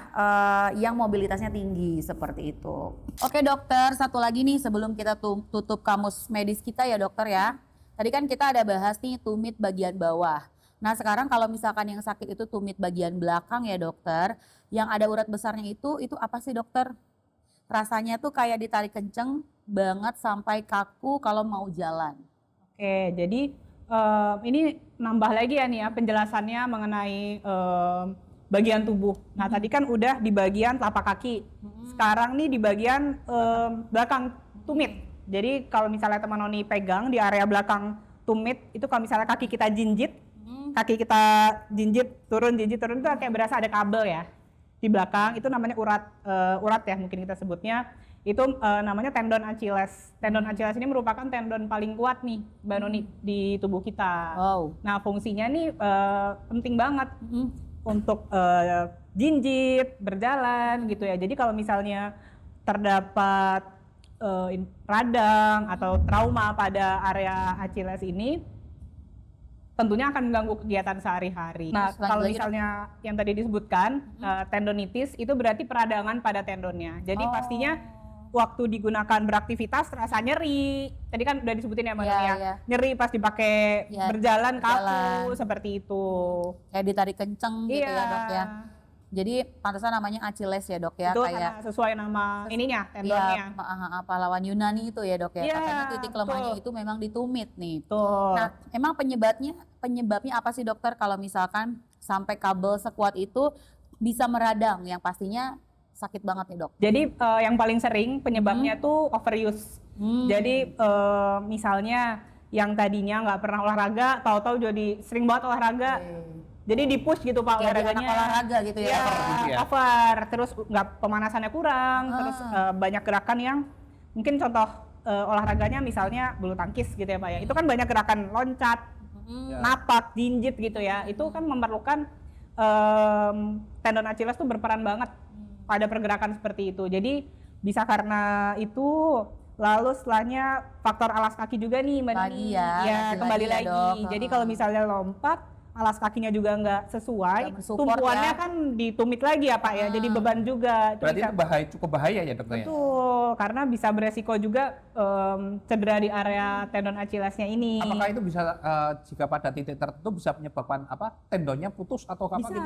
yang mobilitasnya tinggi seperti itu. Oke dokter, satu lagi nih sebelum kita tutup kamus medis kita ya dokter ya. Tadi kan kita ada bahas nih tumit bagian bawah. Nah sekarang kalau misalkan yang sakit itu tumit bagian belakang ya dokter, yang ada urat besarnya itu apa sih dokter? Rasanya tuh kayak ditarik kenceng banget sampai kaku kalau mau jalan. Oke, jadi ini nambah lagi ya nih ya penjelasannya mengenai bagian tubuh. Nah tadi kan udah di bagian telapak kaki. Sekarang nih di bagian belakang tumit. Jadi kalau misalnya teman Noni pegang di area belakang tumit itu kalau misalnya kaki kita jinjit, turun itu kayak berasa ada kabel ya di belakang. Itu namanya urat ya mungkin kita sebutnya. Itu namanya tendon Achilles. Tendon Achilles ini merupakan tendon paling kuat nih Mbak Noni di tubuh kita. Wow. Nah fungsinya nih penting banget untuk jinjit, berjalan gitu ya. Jadi kalau misalnya terdapat radang atau trauma pada area Achilles ini, tentunya akan mengganggu kegiatan sehari-hari. Nah, Terus kalau lanjut lagi, misalnya yang tadi disebutkan tendonitis itu berarti peradangan pada tendonnya. Jadi pastinya waktu digunakan beraktivitas terasa nyeri. Tadi kan udah disebutin ya Mbak Iya, Noni ya. iya. Nyeri pas dipakai Iya, berjalan kaku berjalan. seperti itu. Kayak ditarik kenceng gitu ya dok ya. Jadi pantesan namanya Achilles ya dok ya, Itu kayak karena sesuai nama ininya, tendonnya. iya, pahlawan Yunani itu ya dok ya. Iya, Katanya titik lemahnya betul. itu memang di tumit nih. Tuh. Nah, emang penyebabnya apa sih dokter kalau misalkan sampai kabel sekuat itu bisa meradang yang pastinya sakit banget nih dok. Jadi yang paling sering penyebabnya tuh overuse. Jadi misalnya yang tadinya nggak pernah olahraga, tahu-tahu jadi sering banget olahraga. Jadi di-push gitu Pak Kayak di olahraganya. anak olahraga gitu ya. Iya, ya. over. Terus nggak pemanasannya kurang, terus banyak gerakan yang mungkin contoh olahraganya misalnya bulu tangkis gitu ya Pak ya. Itu kan banyak gerakan loncat, napak, jinjit gitu ya. Itu kan memerlukan tendon Achilles tuh berperan banget pada pergerakan seperti itu. Jadi bisa karena itu, lalu setelahnya faktor alas kaki juga nih Mbak Lagi Nini. ya, Kembali lagi ya, lagi. Dok. Jadi kalau misalnya lompat, alas kakinya juga nggak sesuai, Nggak mensupport tumpuannya ya. kan ditumit lagi ya Pak ya, jadi beban juga. Itu Berarti bisa- itu cukup bahaya ya dokter ya? Betul, karena bisa beresiko juga cedera di area tendon Achillesnya ini. Apakah itu bisa jika pada titik tertentu bisa menyebabkan tendonnya putus atau apa gitu?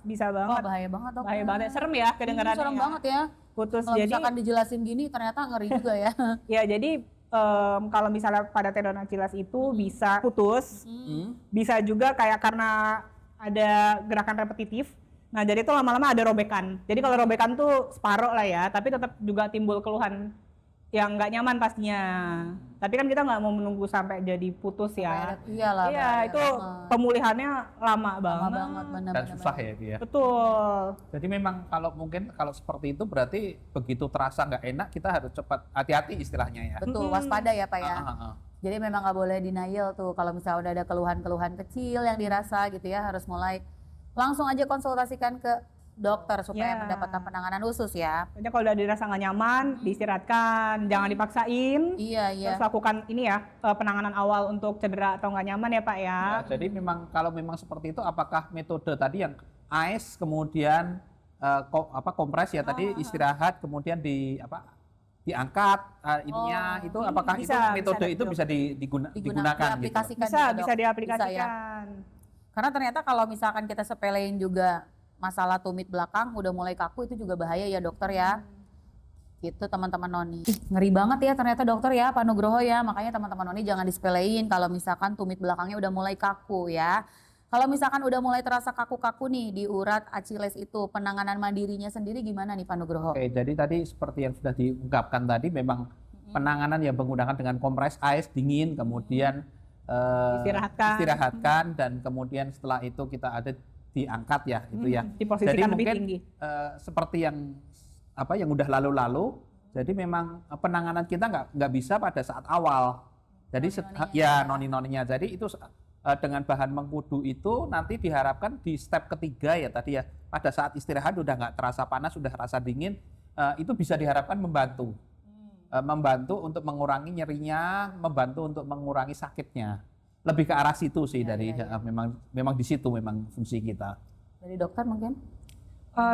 Bisa Wah, banget. bahaya banget dok. Bahaya banget, serem ya kedengarannya. Serem ya. banget ya. Putus. Kalau Jadi misalkan dijelasin gini ternyata ngeri juga ya. ya jadi kalau misalnya pada tendon Achilles itu bisa putus, bisa juga kayak karena ada gerakan repetitif. Nah jadi itu lama-lama ada robekan. Jadi kalau robekan tuh separoh lah ya, tapi tetap juga timbul keluhan yang nggak nyaman pastinya. Tapi kan kita nggak mau menunggu sampai jadi putus ya. Iyalah. Iya bahaya itu banget. pemulihannya lama Lama banget. banget Dan benar-benar. susah ya dia. Betul. Jadi memang kalau seperti itu berarti begitu terasa nggak enak kita harus cepat hati-hati istilahnya ya. Betul, waspada ya Pak ya. Ah, ah, ah. Jadi memang nggak boleh denial tuh kalau misalnya udah ada keluhan-keluhan kecil yang dirasa gitu ya, harus mulai langsung aja konsultasikan ke dokter supaya Ya. mendapatkan penanganan khusus ya. Pokoknya kalau udah dirasa nggak nyaman, diistirahatkan, jangan dipaksain. Iya. Terus lakukan ini ya, penanganan awal untuk cedera atau nggak nyaman ya Pak ya. Ya, jadi kalau memang seperti itu, apakah metode tadi yang ice kemudian kompres ya tadi istirahat kemudian diangkat ininya itu apakah bisa, itu metode bisa, itu betul. bisa digunakan gitu? diaplikasikan Bisa, juga, bisa Dok. diaplikasikan. Bisa ya. Karena ternyata kalau misalkan kita sepelein juga masalah tumit belakang udah mulai kaku itu juga bahaya ya dokter ya. Gitu teman-teman Noni. Ih, ngeri banget ya ternyata dokter ya Pak Nugroho ya. Makanya teman-teman Noni jangan disepelein kalau misalkan tumit belakangnya udah mulai kaku ya. Kalau misalkan udah mulai terasa kaku-kaku nih di urat Achilles itu, penanganan mandirinya sendiri gimana nih Pak Nugroho? Oke, jadi tadi seperti yang sudah diungkapkan tadi memang penanganan yang menggunakan dengan kompres ice dingin kemudian istirahatkan dan kemudian setelah itu kita ada diangkat ya itu ya. Diposisikan Jadi lebih mungkin tinggi. seperti yang udah lalu-lalu. Jadi memang penanganan kita nggak bisa pada saat awal. Jadi noni-noninya. Jadi itu dengan bahan mengkudu itu nanti diharapkan di step ketiga ya tadi ya. Pada saat istirahat udah nggak terasa panas, sudah rasa dingin, itu bisa diharapkan membantu. Membantu untuk mengurangi nyerinya, membantu untuk mengurangi sakitnya. Lebih ke arah situ sih memang di situ memang fungsi kita. Dari dokter mungkin?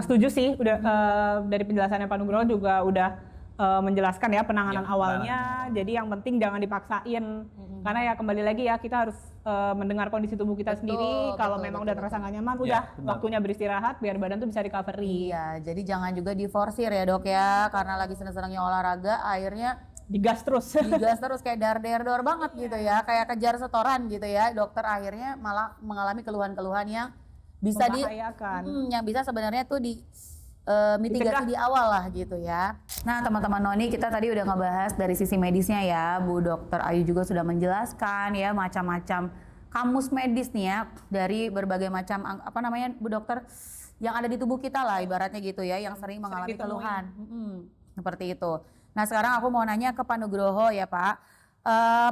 Setuju sih, udah dari penjelasannya Pak Nugroho juga udah menjelaskan ya penanganan Ya, awalnya. Jadi yang penting jangan dipaksain, karena ya kembali lagi ya kita harus mendengar kondisi tubuh kita sendiri. Kalau memang udah terasa nggak nyaman, udah benar. waktunya beristirahat biar badan tuh bisa recovery. Iya, jadi jangan juga diforsir ya dok ya, karena lagi seneng-senengnya olahraga, akhirnya Digas terus. digas terus kayak dar-der-dor banget gitu ya, kayak kejar setoran gitu ya, dokter akhirnya malah mengalami keluhan-keluhan yang bisa Membahayakan. yang bisa sebenarnya tuh mitigasi di awal lah gitu ya. Nah teman-teman Noni, kita tadi udah ngebahas dari sisi medisnya ya, Bu Dokter Ayu juga sudah menjelaskan ya macam-macam kamus medis nih ya dari berbagai macam Bu Dokter yang ada di tubuh kita lah ibaratnya gitu ya, yang sering mengalami ditemuin. keluhan. Seperti itu. Nah sekarang aku mau nanya ke Pak Nugroho ya Pak.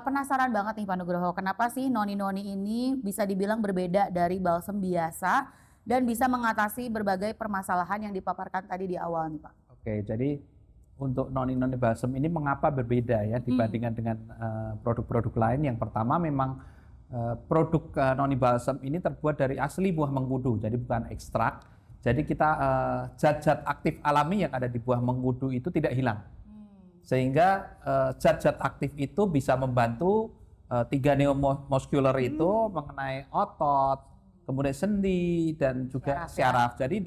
Penasaran banget nih Pak Nugroho, kenapa sih noni-noni ini bisa dibilang berbeda dari balsem biasa dan bisa mengatasi berbagai permasalahan yang dipaparkan tadi di awal nih Pak? Oke, jadi untuk noni-noni balsem ini mengapa berbeda ya dibandingkan dengan produk-produk lain? Yang pertama memang produk noni balsem ini terbuat dari asli buah mengkudu, jadi bukan ekstrak. Jadi kita zat-zat aktif alami yang ada di buah mengkudu itu tidak hilang. Sehingga zat-zat aktif itu bisa membantu 3 neuromuscular itu mengenai otot, kemudian sendi dan juga syaraf. Jadi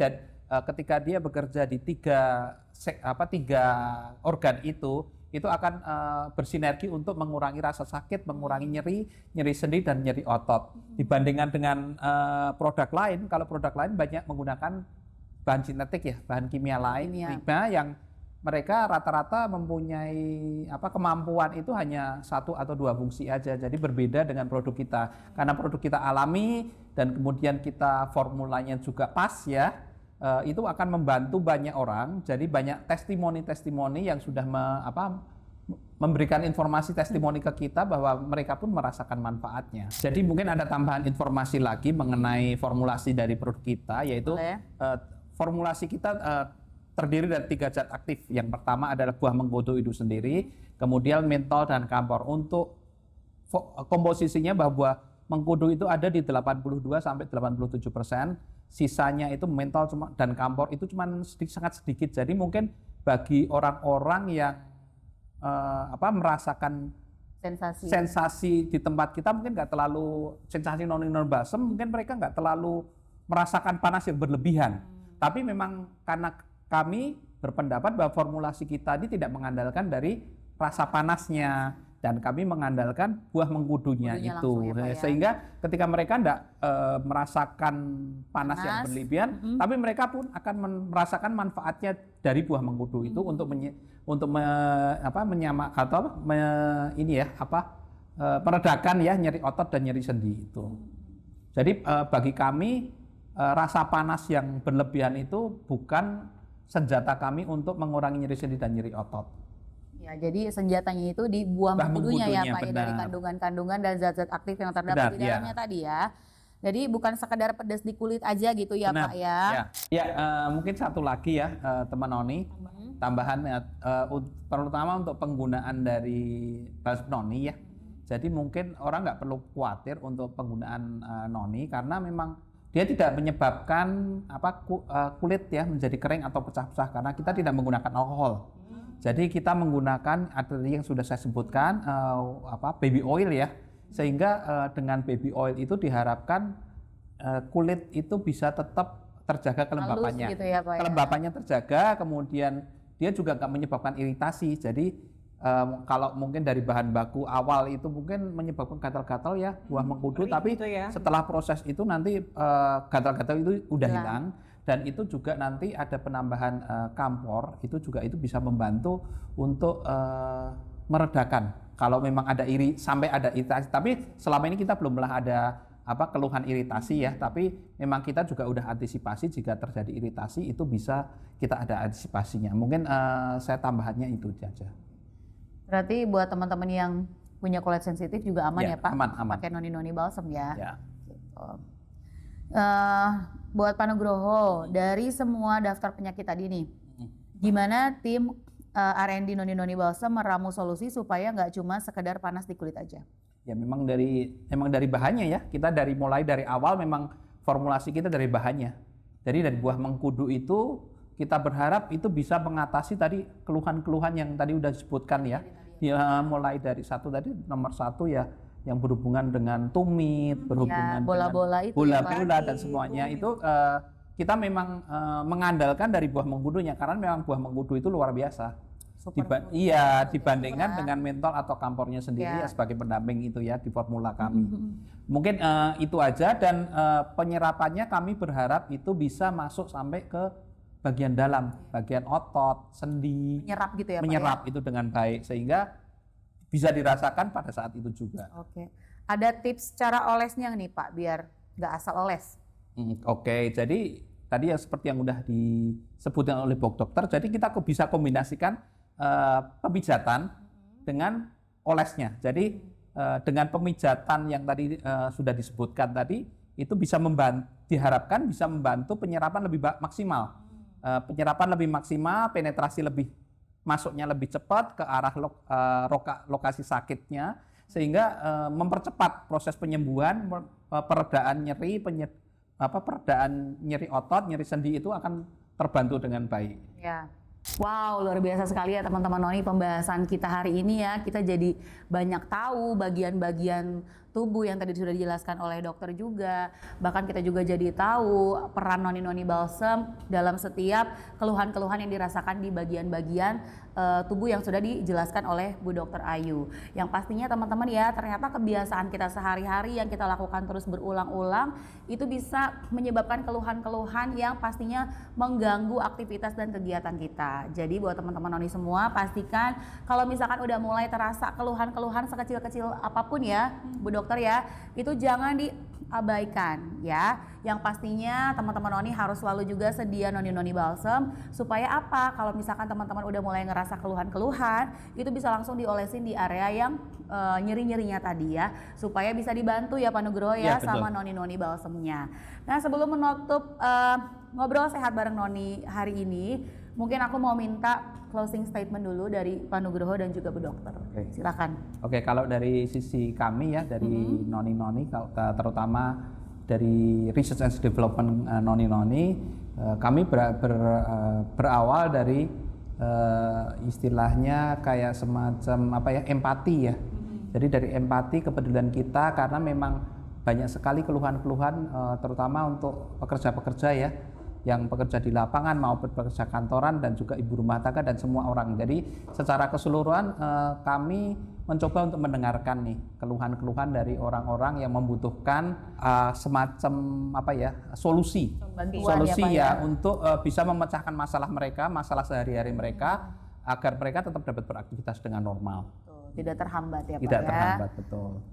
ketika dia bekerja di tiga organ itu akan bersinergi untuk mengurangi rasa sakit, mengurangi nyeri sendi dan nyeri otot. Dibandingkan dengan produk lain, kalau produk lain banyak menggunakan bahan sintetik ya, bahan kimia lain, yang mereka rata-rata mempunyai kemampuan itu hanya 1 atau 2 fungsi aja. Jadi berbeda dengan produk kita. Karena produk kita alami dan kemudian kita formulanya juga pas ya, itu akan membantu banyak orang. Jadi banyak testimoni-testimoni yang sudah memberikan informasi testimoni ke kita bahwa mereka pun merasakan manfaatnya. Jadi mungkin ada tambahan informasi lagi mengenai formulasi dari produk kita, yaitu formulasi kita terdiri dari 3 zat aktif. Yang pertama adalah buah mengkudu itu sendiri, kemudian mentol dan kampor. Untuk komposisinya bahwa buah mengkudu itu ada di 82 sampai 87%, sisanya itu mentol dan kampor itu cuma sangat sedikit. Jadi mungkin bagi orang-orang yang merasakan sensasi di tempat kita mungkin nggak terlalu sensasi noni balsam, mungkin mereka nggak terlalu merasakan panas yang berlebihan. Tapi memang karena kami berpendapat bahwa formulasi kita ini tidak mengandalkan dari rasa panasnya, dan kami mengandalkan buah mengkudunya itu, ya, sehingga ketika mereka tidak merasakan panas yang berlebihan, tapi mereka pun akan merasakan manfaatnya dari buah mengkudu itu meredakan ya nyeri otot dan nyeri sendi itu. Jadi bagi kami rasa panas yang berlebihan itu bukan senjata kami untuk mengurangi nyeri sendi dan nyeri otot. Ya, jadi senjatanya itu di buah mengkudunya ya Pak, ya, dari kandungan-kandungan dan zat-zat aktif yang terdapat di dalamnya tadi ya. Jadi bukan sekedar pedas di kulit aja gitu ya Pak ya. Mungkin satu lagi ya teman Noni, tambahan terutama untuk penggunaan dari balsam Noni ya. Jadi mungkin orang nggak perlu khawatir untuk penggunaan Noni, karena memang dia tidak menyebabkan kulit ya menjadi kering atau pecah-pecah, karena kita tidak menggunakan alkohol. Jadi kita menggunakan yang sudah saya sebutkan baby oil ya, sehingga dengan baby oil itu diharapkan kulit itu bisa tetap terjaga kelembapannya, gitu ya, Pak, kelembapannya terjaga, kemudian dia juga nggak menyebabkan iritasi. Jadi kalau mungkin dari bahan baku awal itu mungkin menyebabkan gatal-gatal ya buah mengkudu, tapi gitu ya. Setelah proses itu nanti gatal-gatal itu udah hilang. Dan itu juga nanti ada penambahan kampor, itu juga itu bisa membantu untuk meredakan kalau memang ada sampai ada iritasi. Tapi selama ini kita belum pernah ada keluhan iritasi ya, tapi memang kita juga udah antisipasi jika terjadi iritasi itu bisa kita ada antisipasinya. Mungkin saya tambahannya itu saja. Berarti buat teman-teman yang punya kulit sensitif juga aman ya Pak? Aman. Pakai noni balsam ya. Gitu. Buat Pak Nugroho, dari semua daftar penyakit tadi nih, gimana tim R&D noni balsam meramu solusi supaya nggak cuma sekedar panas di kulit aja? Ya memang dari bahannya ya, kita mulai dari awal memang formulasi kita dari bahannya. Jadi dari buah mengkudu itu kita berharap itu bisa mengatasi tadi keluhan-keluhan yang tadi udah disebutkan ya. Mulai dari nomor satu ya, yang berhubungan dengan tumit, berhubungan bola-bola dengan bola-bola dan semuanya itu kita memang mengandalkan dari buah mengkudunya, karena memang buah mengkudu itu luar biasa. Dibandingkan dengan mentol atau kampornya sendiri ya, sebagai pendamping itu ya di formula kami. Mungkin itu aja, dan penyerapannya kami berharap itu bisa masuk sampai ke bagian dalam, bagian otot, sendi, menyerap gitu ya Pak, menyerap itu dengan baik sehingga bisa dirasakan pada saat itu juga. Oke. Ada tips cara olesnya nih Pak, biar nggak asal oles? Oke, jadi tadi yang seperti yang udah disebutkan oleh dokter, jadi kita bisa kombinasikan pemijatan dengan olesnya. Jadi dengan pemijatan yang tadi sudah disebutkan tadi, itu bisa diharapkan bisa membantu penyerapan lebih maksimal. Penyerapan lebih maksimal, penetrasi masuknya lebih cepat ke arah lokasi sakitnya, sehingga mempercepat proses penyembuhan, peredaan nyeri, peredaan nyeri otot, nyeri sendi itu akan terbantu dengan baik. Ya. Wow, luar biasa sekali ya teman-teman Noni pembahasan kita hari ini ya. Kita jadi banyak tahu bagian-bagian tubuh yang tadi sudah dijelaskan oleh dokter juga. Bahkan kita juga jadi tahu peran noni balsam dalam setiap keluhan-keluhan yang dirasakan di bagian-bagian tubuh yang sudah dijelaskan oleh Bu Dr. Ayu. Yang pastinya teman-teman ya, ternyata kebiasaan kita sehari-hari yang kita lakukan terus berulang-ulang itu bisa menyebabkan keluhan-keluhan yang pastinya mengganggu aktivitas dan kegiatan kita. Jadi buat teman-teman Noni semua, pastikan kalau misalkan udah mulai terasa keluhan-keluhan sekecil-kecil apapun ya, Bu Dr. dokter ya, itu jangan diabaikan ya. Yang pastinya teman-teman Noni harus selalu juga sedia noni-noni balsem supaya apa? Kalau misalkan teman-teman udah mulai ngerasa keluhan-keluhan, itu bisa langsung diolesin di area yang nyeri-nyerinya tadi ya, supaya bisa dibantu ya Pak Nugroho ya, sama noni-noni balsemnya. Nah, sebelum menutup ngobrol sehat bareng Noni hari ini, mungkin aku mau minta closing statement dulu dari Pak Nugroho dan juga Bu Dokter. Silakan. Oke, kalau dari sisi kami ya, dari noni-noni, terutama dari research and development noni-noni, kami berawal dari istilahnya kayak semacam apa ya, empati ya. Jadi dari empati, kepedulian kita, karena memang banyak sekali keluhan-keluhan terutama untuk pekerja-pekerja ya, yang bekerja di lapangan maupun pekerja kantoran dan juga ibu rumah tangga dan semua orang. Jadi secara keseluruhan kami mencoba untuk mendengarkan nih keluhan-keluhan dari orang-orang yang membutuhkan semacam apa ya, solusi ya, untuk bisa memecahkan masalah mereka, masalah sehari-hari mereka, agar mereka tetap dapat beraktivitas dengan normal. Tidak terhambat ya Pak. Tidak terhambat, betul.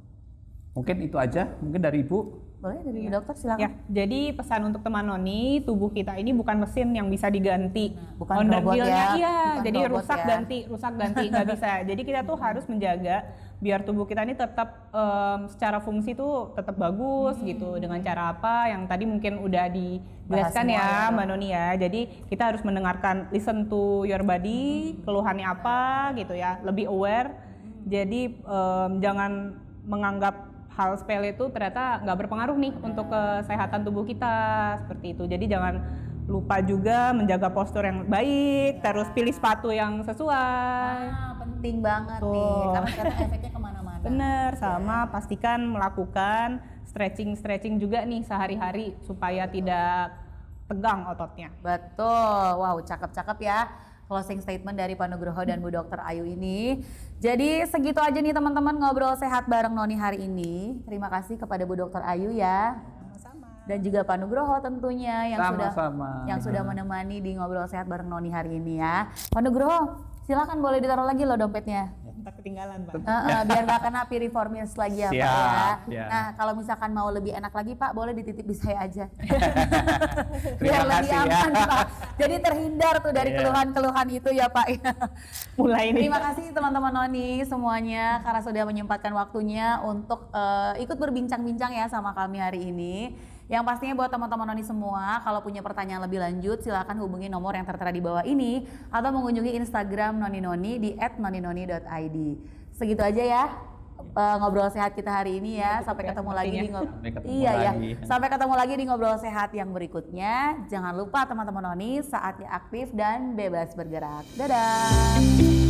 Mungkin itu aja, mungkin dari Ibu. Boleh dari dokter silakan. Ya, jadi pesan untuk teman Noni, tubuh kita ini bukan mesin yang bisa diganti. Bukan robot ya. Iya, bukan jadi robot rusak ya. ganti nggak bisa. Jadi kita tuh harus menjaga biar tubuh kita ini tetap secara fungsi tuh tetap bagus gitu. Dengan cara apa? Yang tadi mungkin udah dijelaskan ya Mbak Noni ya. Jadi kita harus mendengarkan, listen to your body, keluhannya apa gitu ya. Lebih aware. Jadi jangan menganggap hal sepele itu ternyata nggak berpengaruh nih untuk kesehatan tubuh kita, seperti itu. Jadi jangan lupa juga menjaga postur yang baik, terus pilih sepatu yang sesuai. Penting banget nih, karena ternyata efeknya kemana-mana. Bener, sama pastikan melakukan stretching juga nih sehari-hari supaya tidak tegang ototnya. Betul, wow cakep-cakep ya closing statement dari Pak Nugroho dan Bu Dokter Ayu ini. Jadi segitu aja nih teman-teman ngobrol sehat bareng Noni hari ini. Terima kasih kepada Bu Dokter Ayu ya. Sama-sama. Dan juga Pak Nugroho tentunya yang sudah menemani di ngobrol sehat bareng Noni hari ini ya. Pak Nugroho, silakan boleh ditaruh lagi loh dompetnya. Entah ketinggalan Pak. Biar gak kena piriformis lagi ya Pak ya. Nah kalau misalkan mau lebih enak lagi Pak, boleh dititip di saya aja. Biar lebih aman Pak. Jadi terhindar tuh dari keluhan-keluhan itu ya Pak. Mulai nih. Terima kasih teman-teman Noni semuanya karena sudah menyempatkan waktunya untuk ikut berbincang-bincang ya sama kami hari ini. Yang pastinya buat teman-teman Noni semua, kalau punya pertanyaan lebih lanjut silakan hubungi nomor yang tertera di bawah ini atau mengunjungi Instagram Noni di @noninoni.id. Segitu aja ya ngobrol sehat kita hari ini ya. Sampai ketemu lagi di Sampai ketemu lagi di ngobrol sehat yang berikutnya. Jangan lupa teman-teman Noni, saatnya aktif dan bebas bergerak. Dadah.